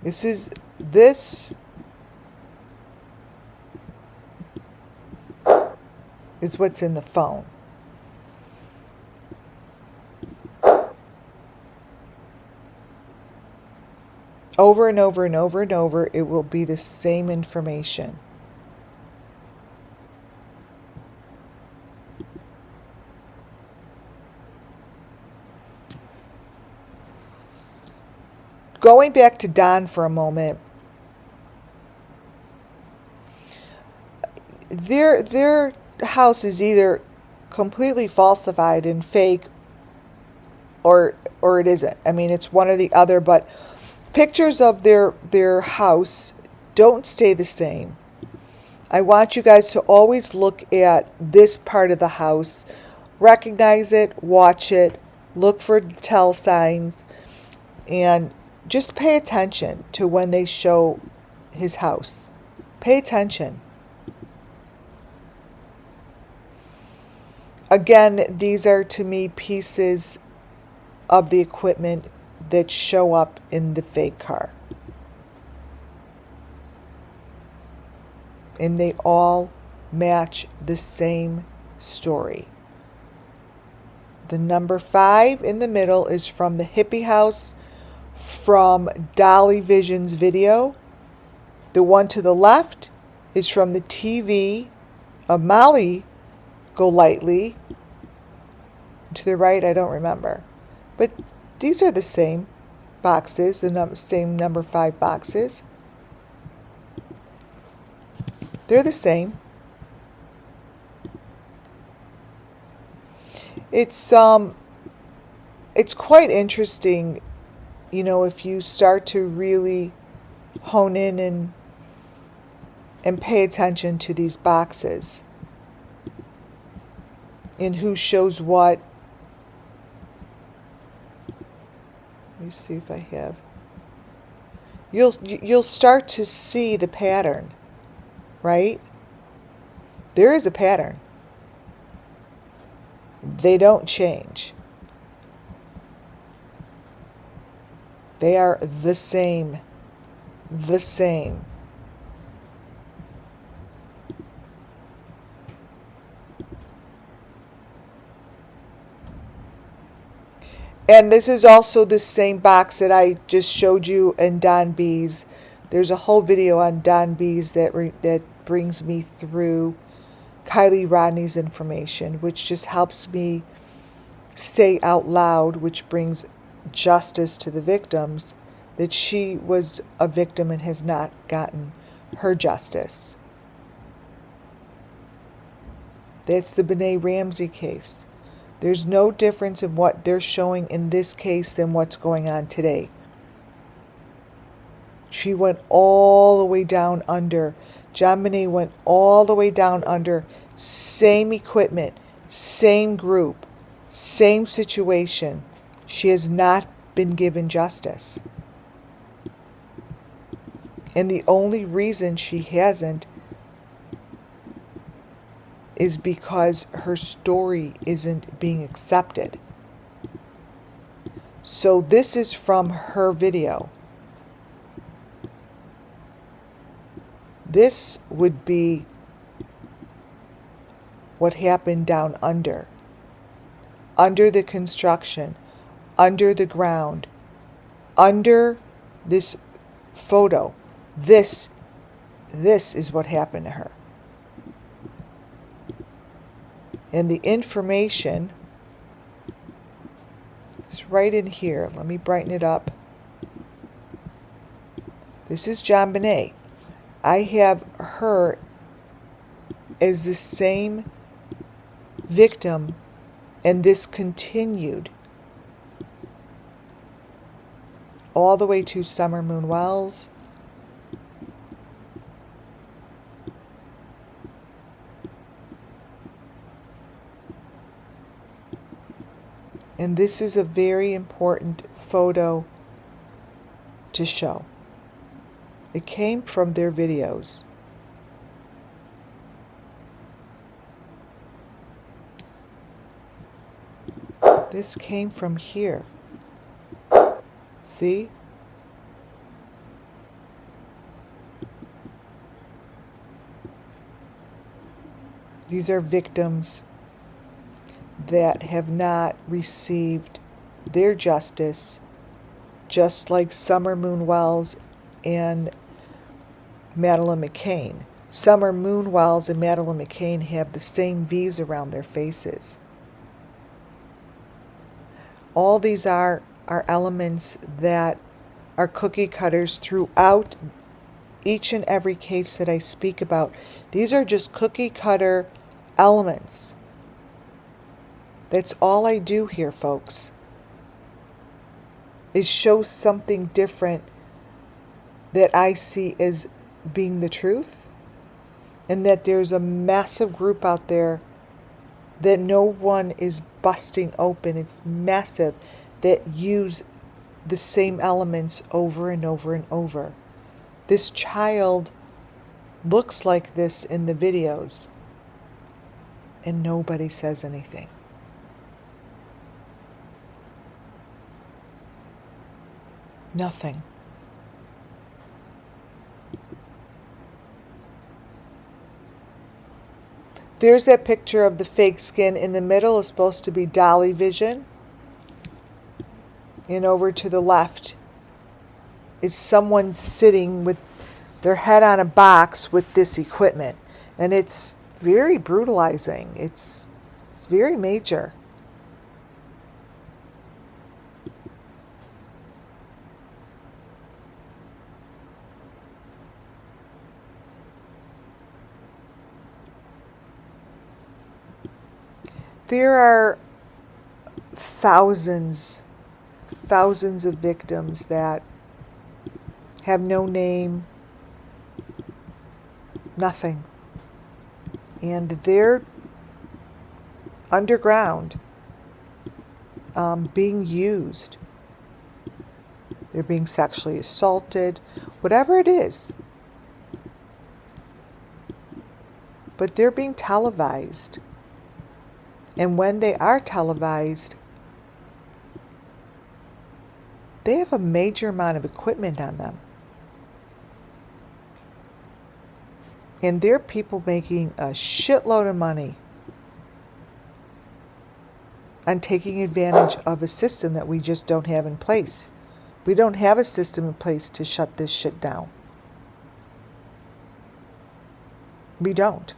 This is what's in the phone. Over and over and over and over, it will be the same information. Going back to Don for a moment, their house is either completely falsified and fake, or it isn't. I mean, it's one or the other, but pictures of their house don't stay the same. I want you guys to always look at this part of the house, recognize it, watch it, look for tell signs, and just pay attention to when they show his house. Pay attention. Again, these are to me pieces of the equipment that show up in the fake car. and they all match the same story. The number 5 in the middle is from the hippie house from Dolly Vision's video. The one to the left is from the TV of Molly Golightly. To the right, I don't remember. But these are the same boxes, the same number 5 boxes. They're the same. It's quite interesting, if you start to really hone in and pay attention to these boxes and who shows what. Let me see if I have. You'll start to see the pattern, right? There is a pattern. They don't change. They are the same. The same. And this is also the same box that I just showed you in Don B's. There's a whole video on Don B's that brings me through Kylie Rodney's information, which just helps me say out loud, which brings justice to the victims, that she was a victim and has not gotten her justice. That's the Benet Ramsey case. There's no difference in what they're showing in this case than what's going on today. She went all the way down under. John Benet went all the way down under. Same equipment, same group, same situation. She has not been given justice. And the only reason she hasn't is because her story isn't being accepted. So this is from her video. This would be what happened down under the construction, under the ground, under this photo. This is what happened to her. And the information is right in here. Let me brighten it up. This is John Benet. I have her as the same victim, and this continued all the way to Summer Moon Wells. And this is a very important photo to show. It came from their videos. This came from here. See? These are victims that have not received their justice, just like Summer Moon Wells and Madeleine McCann. Summer Moon Wells and Madeleine McCann have the same V's around their faces. All these are elements that are cookie cutters throughout each and every case that I speak about. These are just cookie cutter elements. That's all I do here, folks. It shows something different that I see as being the truth, and that there's a massive group out there that no one is busting open. It's massive, that use the same elements over and over and over. This child looks like this in the videos, and nobody says anything. Nothing. There's that picture of the fake skin. In the middle is supposed to be dolly vision. And over to the left is someone sitting with their head on a box with this equipment. And it's very brutalizing. It's very major. There are thousands of victims that have no name, nothing. And they're underground, being used. They're being sexually assaulted, whatever it is. But they're being televised. And when they are televised, they have a major amount of equipment on them. And there are people making a shitload of money on taking advantage of a system that we just don't have in place. We don't have a system in place to shut this shit down. We don't.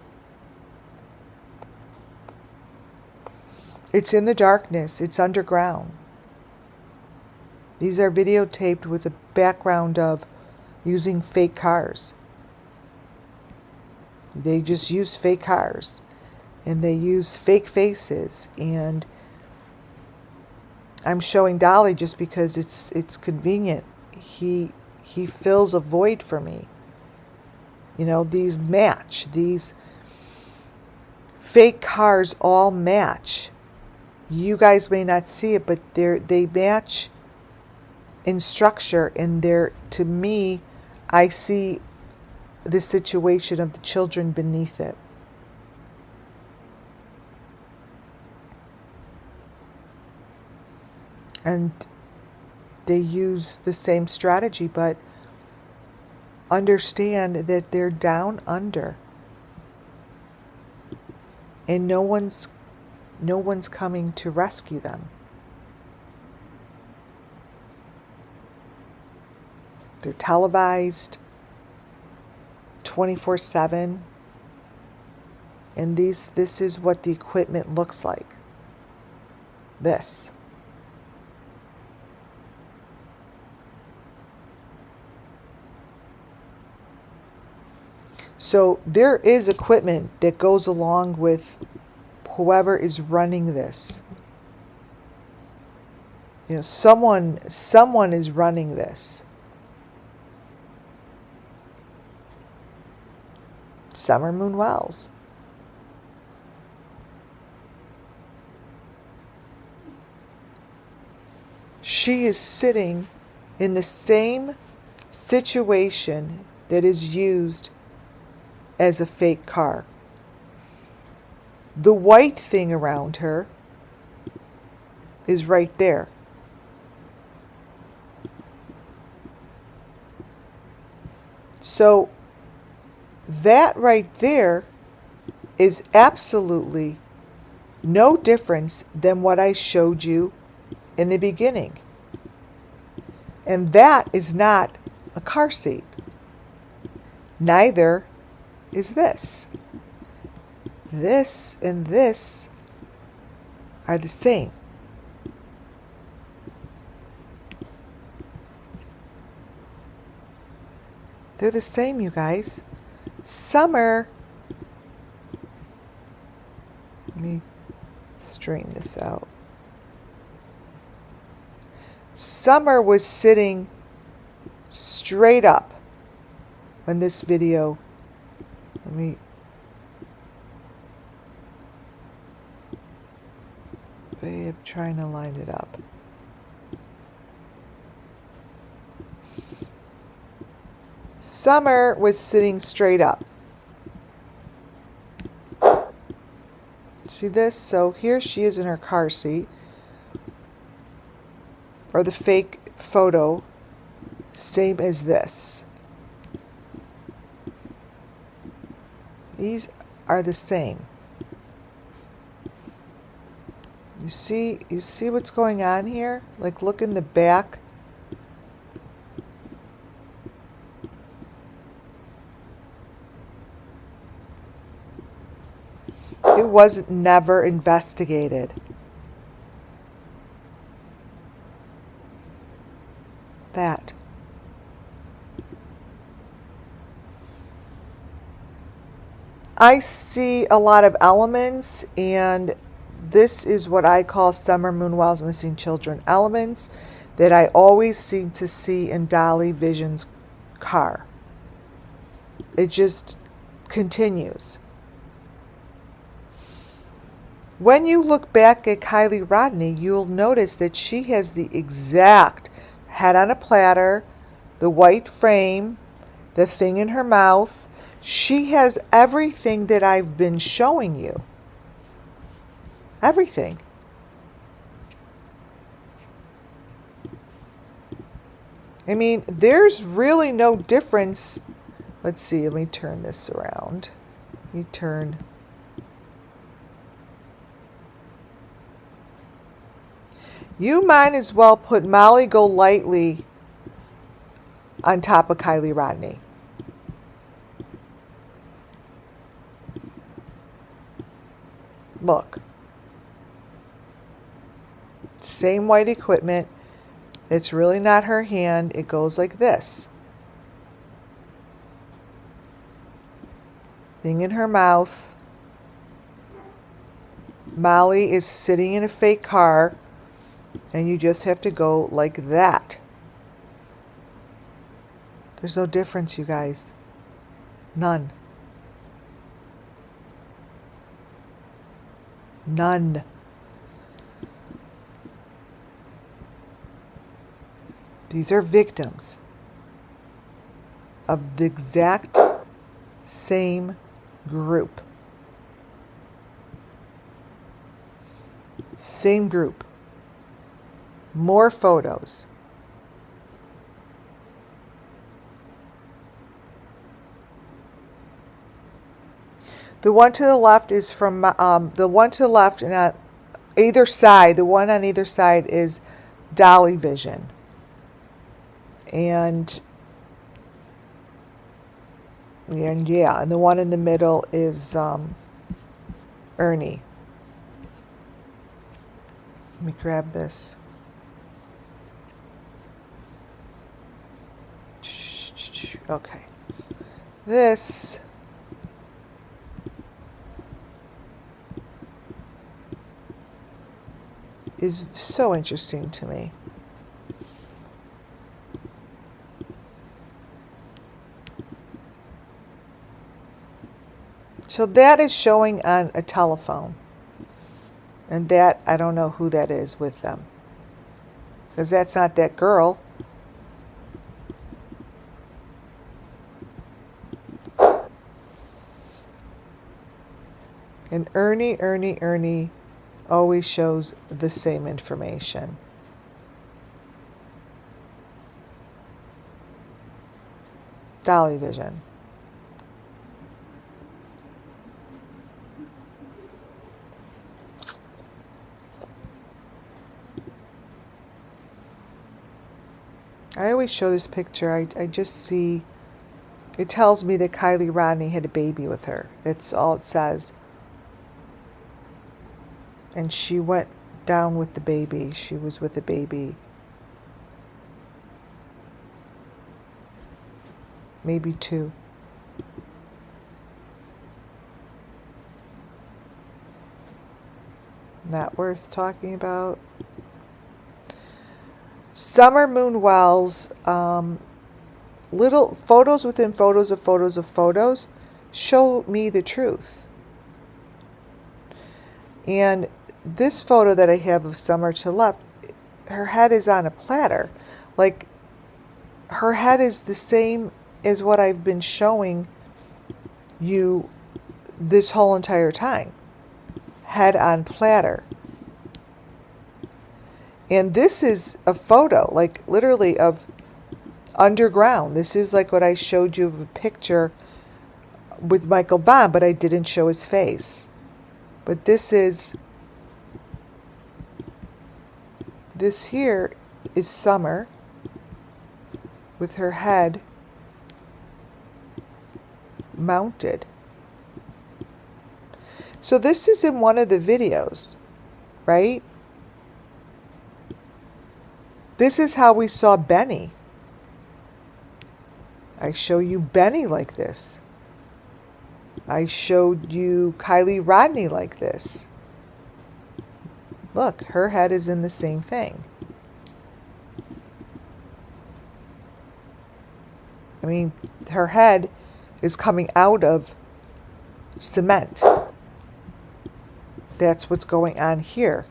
It's in the darkness. It's underground. These are videotaped with a background of using fake cars. They just use fake cars. And they use fake faces. And I'm showing Dolly just because it's convenient. He fills a void for me. You know, these match. These fake cars all match. You guys may not see it, but they match in structure, and to me, I see the situation of the children beneath it. And they use the same strategy, but understand that they're down under. And no one's coming to rescue them. They're televised 24/7. And this is what the equipment looks like. This. So there is equipment that goes along with whoever is running this. You know, someone is running this. Summer Moon Wells. She is sitting in the same situation that is used as a fake car. The white thing around her is right there. So that right there is absolutely no difference than what I showed you in the beginning. And that is not a car seat. Neither is this. This and this are the same. They're the same, you guys. Summer. Let me straighten this out. Summer was sitting straight up when this video. I'm trying to line it up. Summer was sitting straight up. See this? So here she is in her car seat. Or the fake photo, same as this. These are the same. You see what's going on here? Like, look in the back. It was never investigated. That. I see a lot of elements, and this is what I call Summer Moon Wells Missing Children elements that I always seem to see in Dolly Vision's car. It just continues. When you look back at Kylie Rodney, you'll notice that she has the exact head on a platter, the white frame, the thing in her mouth. She has everything that I've been showing you. Everything. I mean, there's really no difference. Let's see, let me turn this around. Let me turn. You might as well put Molly Golightly on top of Kylie Rodney. Look. Same white equipment. It's really not her hand. It goes like this. Thing in her mouth. Molly is sitting in a fake car, and you just have to go like that. There's no difference, you guys. None. None. These are victims of the exact same group. Same group. More photos. The one to the left is from the one to the left and on either side. The one on either side is Dolly Vision, and the one in the middle is Ernie. Let me grab this. Okay, this is so interesting to me. So that is showing on a telephone. And that, I don't know who that is with them. Because that's not that girl. And Ernie always shows the same information. Dolly Vision. I always show this picture. I just see, it tells me that Kylie Rodney had a baby with her. That's all it says. And she went down with the baby. She was with the baby. Maybe two. Not worth talking about. Summer Moon Wells, little photos within photos of photos of photos show me the truth. And this photo that I have of Summer to the left, her head is on a platter. Like, her head is the same as what I've been showing you this whole entire time. Head on platter. And this is a photo, like literally of underground. This is like what I showed you of a picture with Michael Vaughn, but I didn't show his face. But this is This here is Summer with her head mounted. So this is in one of the videos, right? This is how we saw Benny. I show you Benny like this. I showed you Kylie Rodney like this. Look, her head is in the same thing. I mean, her head is coming out of cement. That's what's going on here.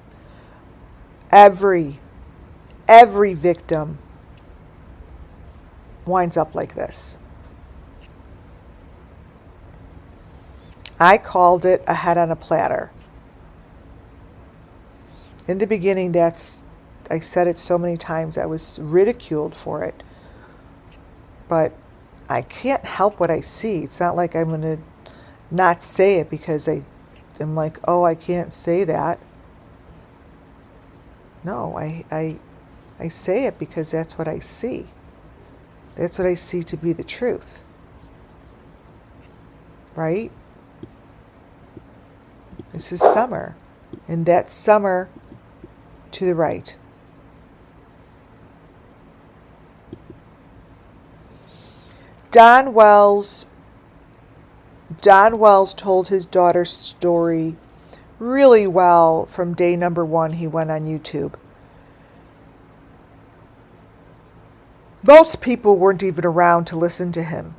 Every victim winds up like this. I called it a head on a platter. In the beginning, I said it so many times, I was ridiculed for it. But I can't help what I see. It's not like I'm going to not say it because I'm like, oh, I can't say that. No, I say it because that's what I see. That's what I see to be the truth. Right? This is Summer. And that's Summer to the right. Don Wells told his daughter's story really well from day number 1 he went on YouTube. Most people weren't even around to listen to him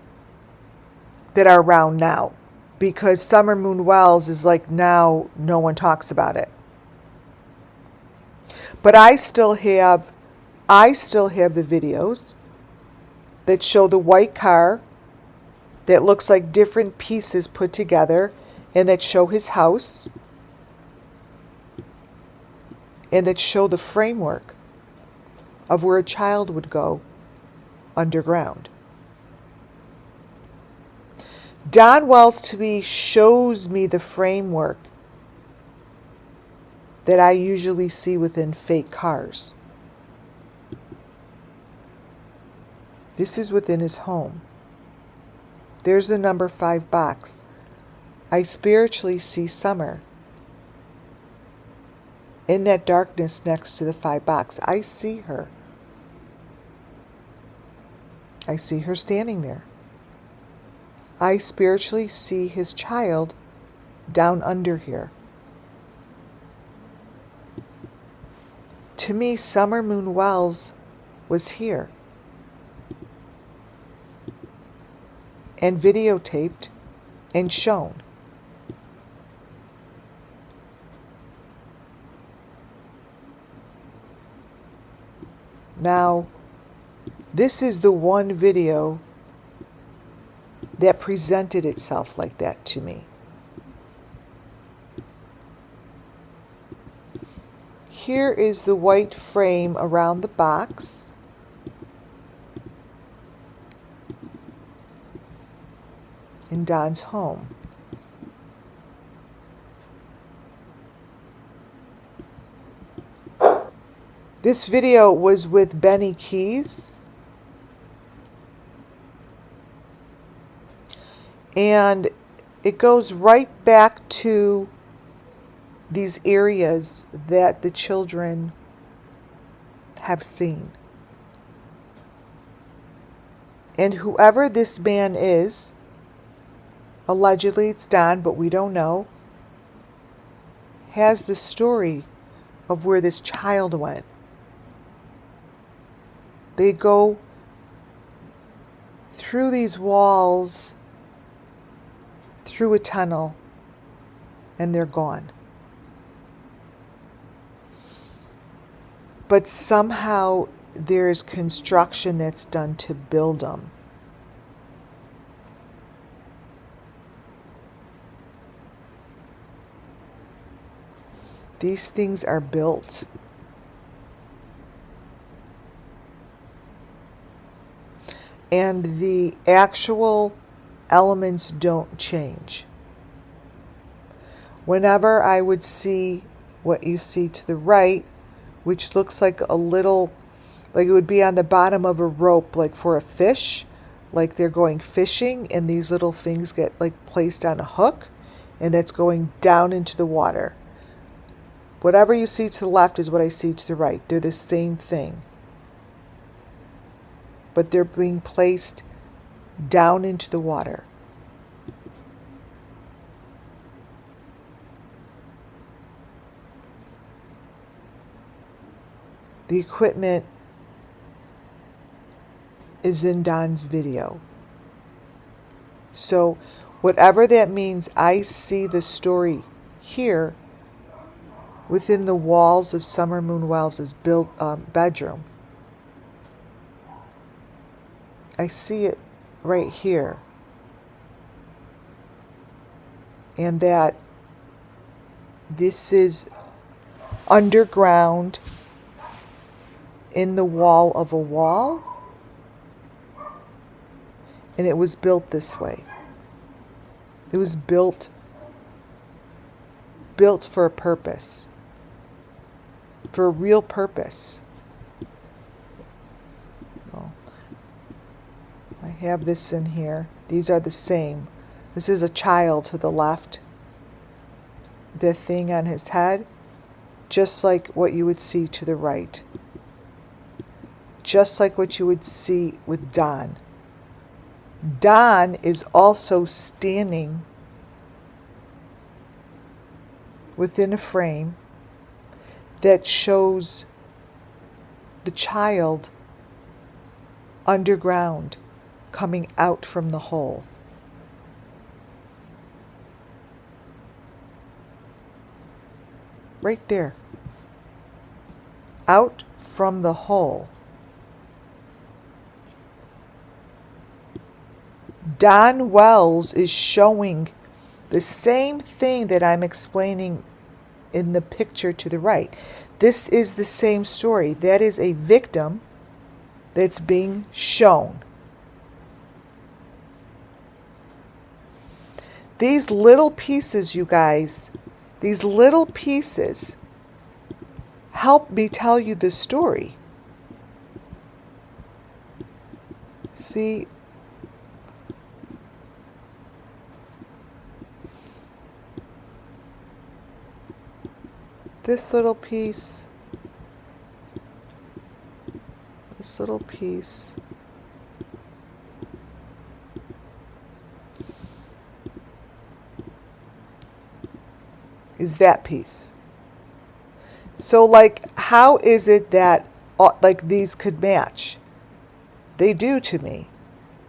that are around now, because Summer Moon Wells is like, now no one talks about it. But I still have the videos that show the white car that looks like different pieces put together, and that show his house, and that show the framework of where a child would go underground. Don Wells to me shows me the framework that I usually see within fake cars. This is within his home. There's the number 5 box. I spiritually see Summer in that darkness next to the 5 box. I see her. I see her standing there. I spiritually see his child down under here. To me, Summer Moon Wells was here and videotaped and shown. Now, this is the one video that presented itself like that to me. Here is the white frame around the box. In Don's home. This video was with Benny Keys. And it goes right back to these areas that the children have seen. And whoever this man is, allegedly it's Don, but we don't know, has the story of where this child went. They go through these walls, through a tunnel, and they're gone. But somehow there's construction that's done to build them. These things are built. And the actual elements don't change. Whenever I would see what you see to the right, which looks like a little, like it would be on the bottom of a rope, like for a fish, like they're going fishing, and these little things get like placed on a hook, and that's going down into the water. Whatever you see to the left is what I see to the right. They're the same thing, but they're being placed down into the water. The equipment is in Don's video. So whatever that means, I see the story here within the walls of Summer Moon Wells' bedroom. I see it right here. And that this is underground in the wall of a wall. And it was built this way. It was built for a purpose. For a real purpose. Oh. I have this in here. These are the same. This is a child to the left. The thing on his head, just like what you would see to the right. Just like what you would see with Don. Don is also standing within a frame that shows the child underground coming out from the hole. Right there. Out from the hole. Don Wells is showing the same thing that I'm explaining in the picture to the right. This is the same story. That is a victim that's being shown. These little pieces, you guys, these little pieces help me tell you the story. See? This little piece, is that piece. So like, how is it that like these could match? They do to me,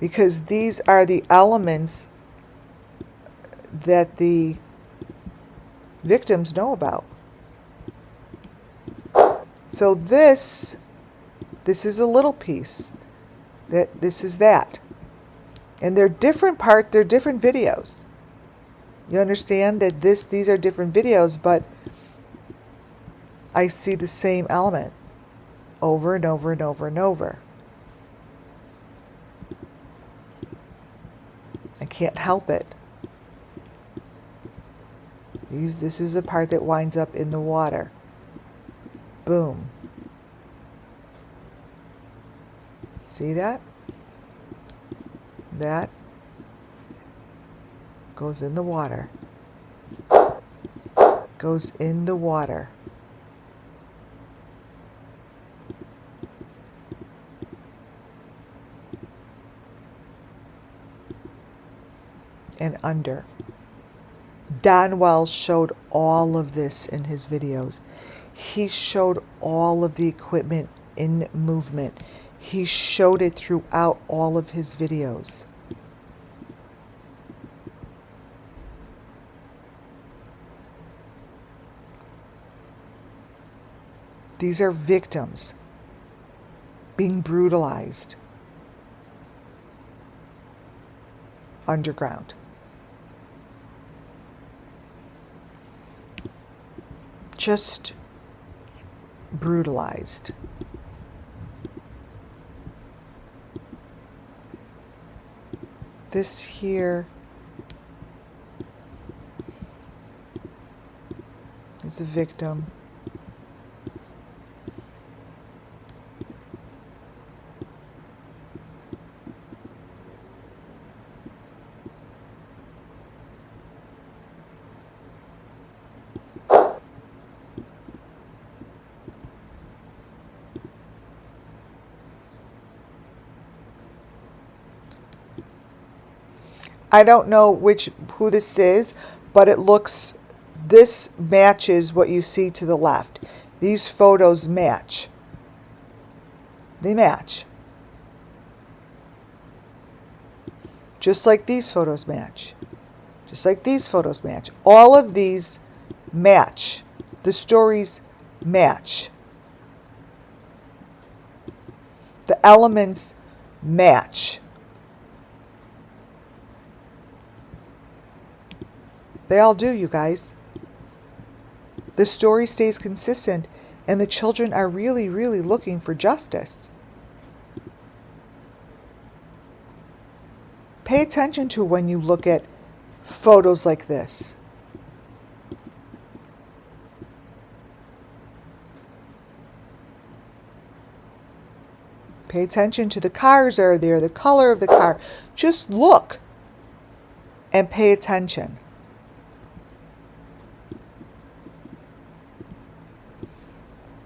because these are the elements that the victims know about. So this is a little piece. This is that. And they're different they're different videos. You understand that these are different videos, but I see the same element over and over and over and over. I can't help it. This is the part that winds up in the water. Boom. See that? That goes in the water. Goes in the water. And under. Don Wells showed all of this in his videos. He showed all of the equipment in movement. He showed it throughout all of his videos. These are victims being brutalized underground. Just brutalized. This here is a victim. I don't know who this is, but this matches what you see to the left. These photos match. They match. Just like these photos match. Just like these photos match. All of these match. The stories match. The elements match. They all do, you guys. The story stays consistent, and the children are really, really looking for justice. Pay attention to when you look at photos like this. Pay attention to the cars that are there, the color of the car. Just look and pay attention.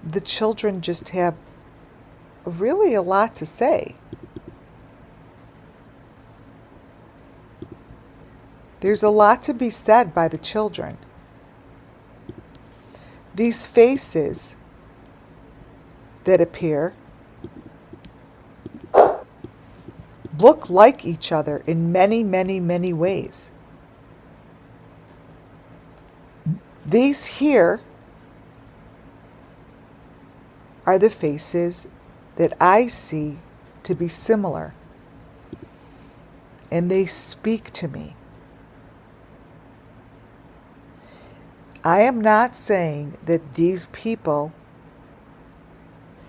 The children just have really a lot to say. There's a lot to be said by the children. These faces that appear look like each other in many, many, many ways. These here are the faces that I see to be similar, and they speak to me. I am not saying that these people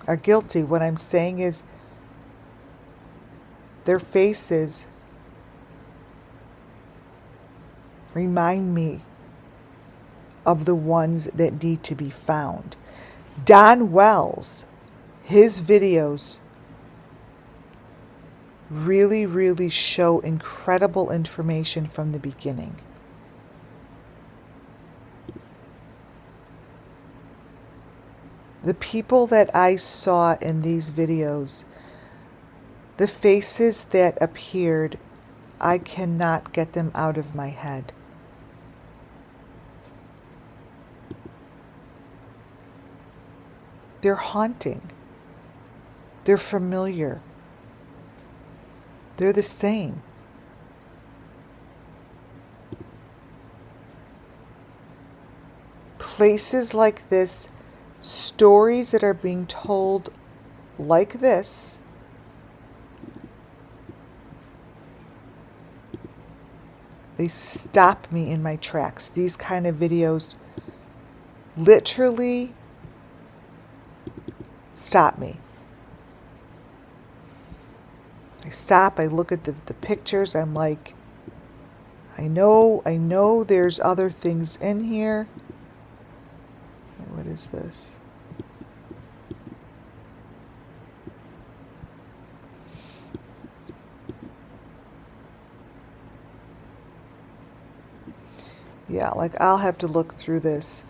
are guilty. What I'm saying is their faces remind me of the ones that need to be found. Don Wells, his videos really, really show incredible information from the beginning. The people that I saw in these videos, the faces that appeared, I cannot get them out of my head. They're haunting. They're familiar. They're the same. Places like this, stories that are being told like this, they stop me in my tracks. These kind of videos literally stop me. I stop, I look at the pictures, I'm like, I know there's other things in here. What is this? Yeah, like I'll have to look through this.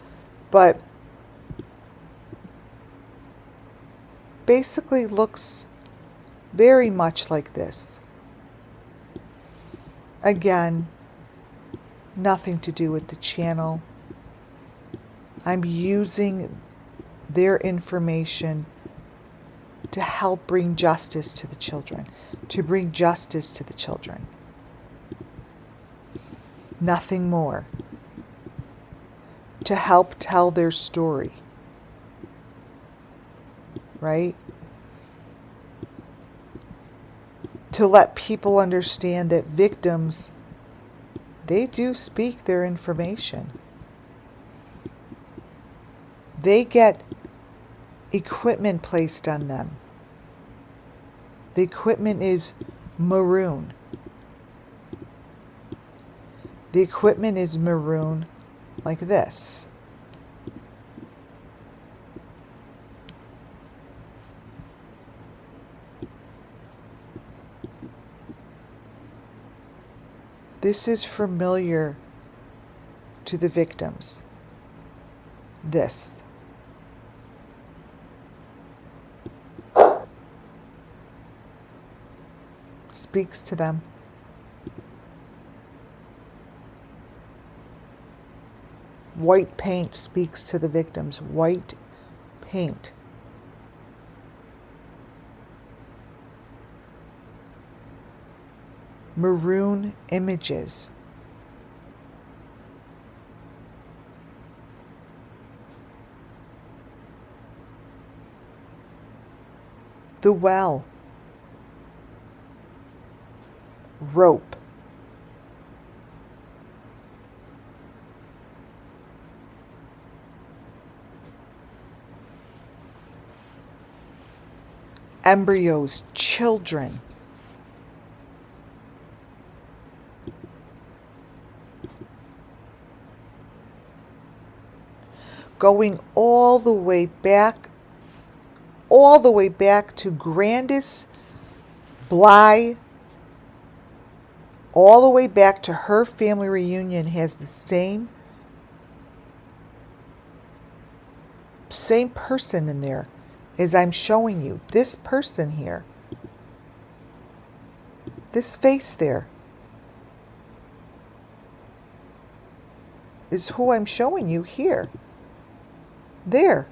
But basically looks very much like this. Again, nothing to do with the channel. I'm using their information to help bring justice to the children, to bring justice to the children. Nothing more. To help tell their story. Right? To let people understand that victims, they do speak their information. They get equipment placed on them. The equipment is maroon. The equipment is maroon like this. This is familiar to the victims. this. Speaks to them. White paint speaks to the victims. White paint. Maroon images. The well. Rope. Embryos, children. Going all the way back to Grandis Bly, all the way back to her family reunion, has the same person in there as I'm showing you. This person here. This face there is who I'm showing you here. There.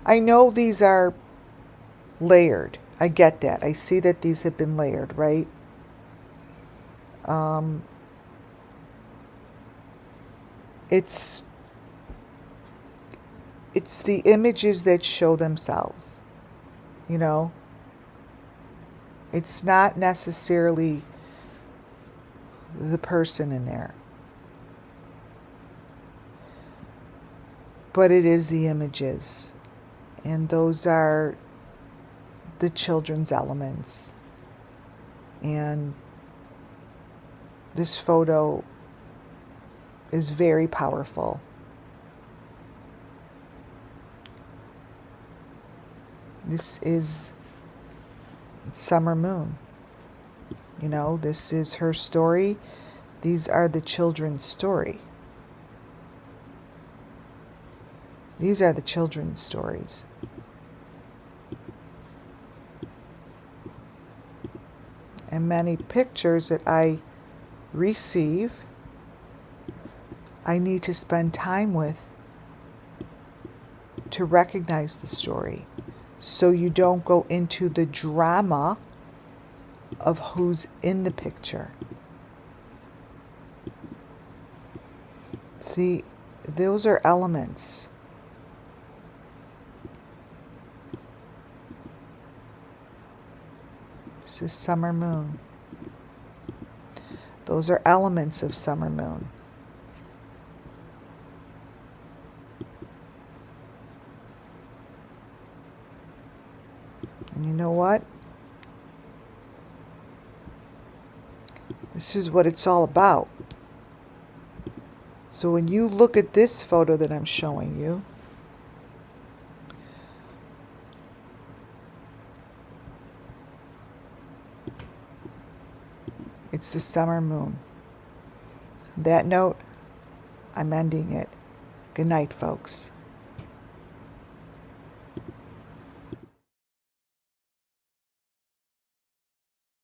I know these are layered. I get that. I see that these have been layered, right? It's the images that show themselves, you know? It's not necessarily the person in there, but it is the images. And those are the children's elements. And this photo is very powerful. This is Summer Moon. You know, this is her story. These are the children's story. These are the children's stories. And many pictures that I receive, I need to spend time with to recognize the story, so you don't go into the drama of who's in the picture. See, those are elements. This is Summer Moon. Those are elements of Summer Moon. And you know what? This is what it's all about. So when you look at this photo that I'm showing you, it's the Summer Moon. On that note, I'm ending it. Good night, folks.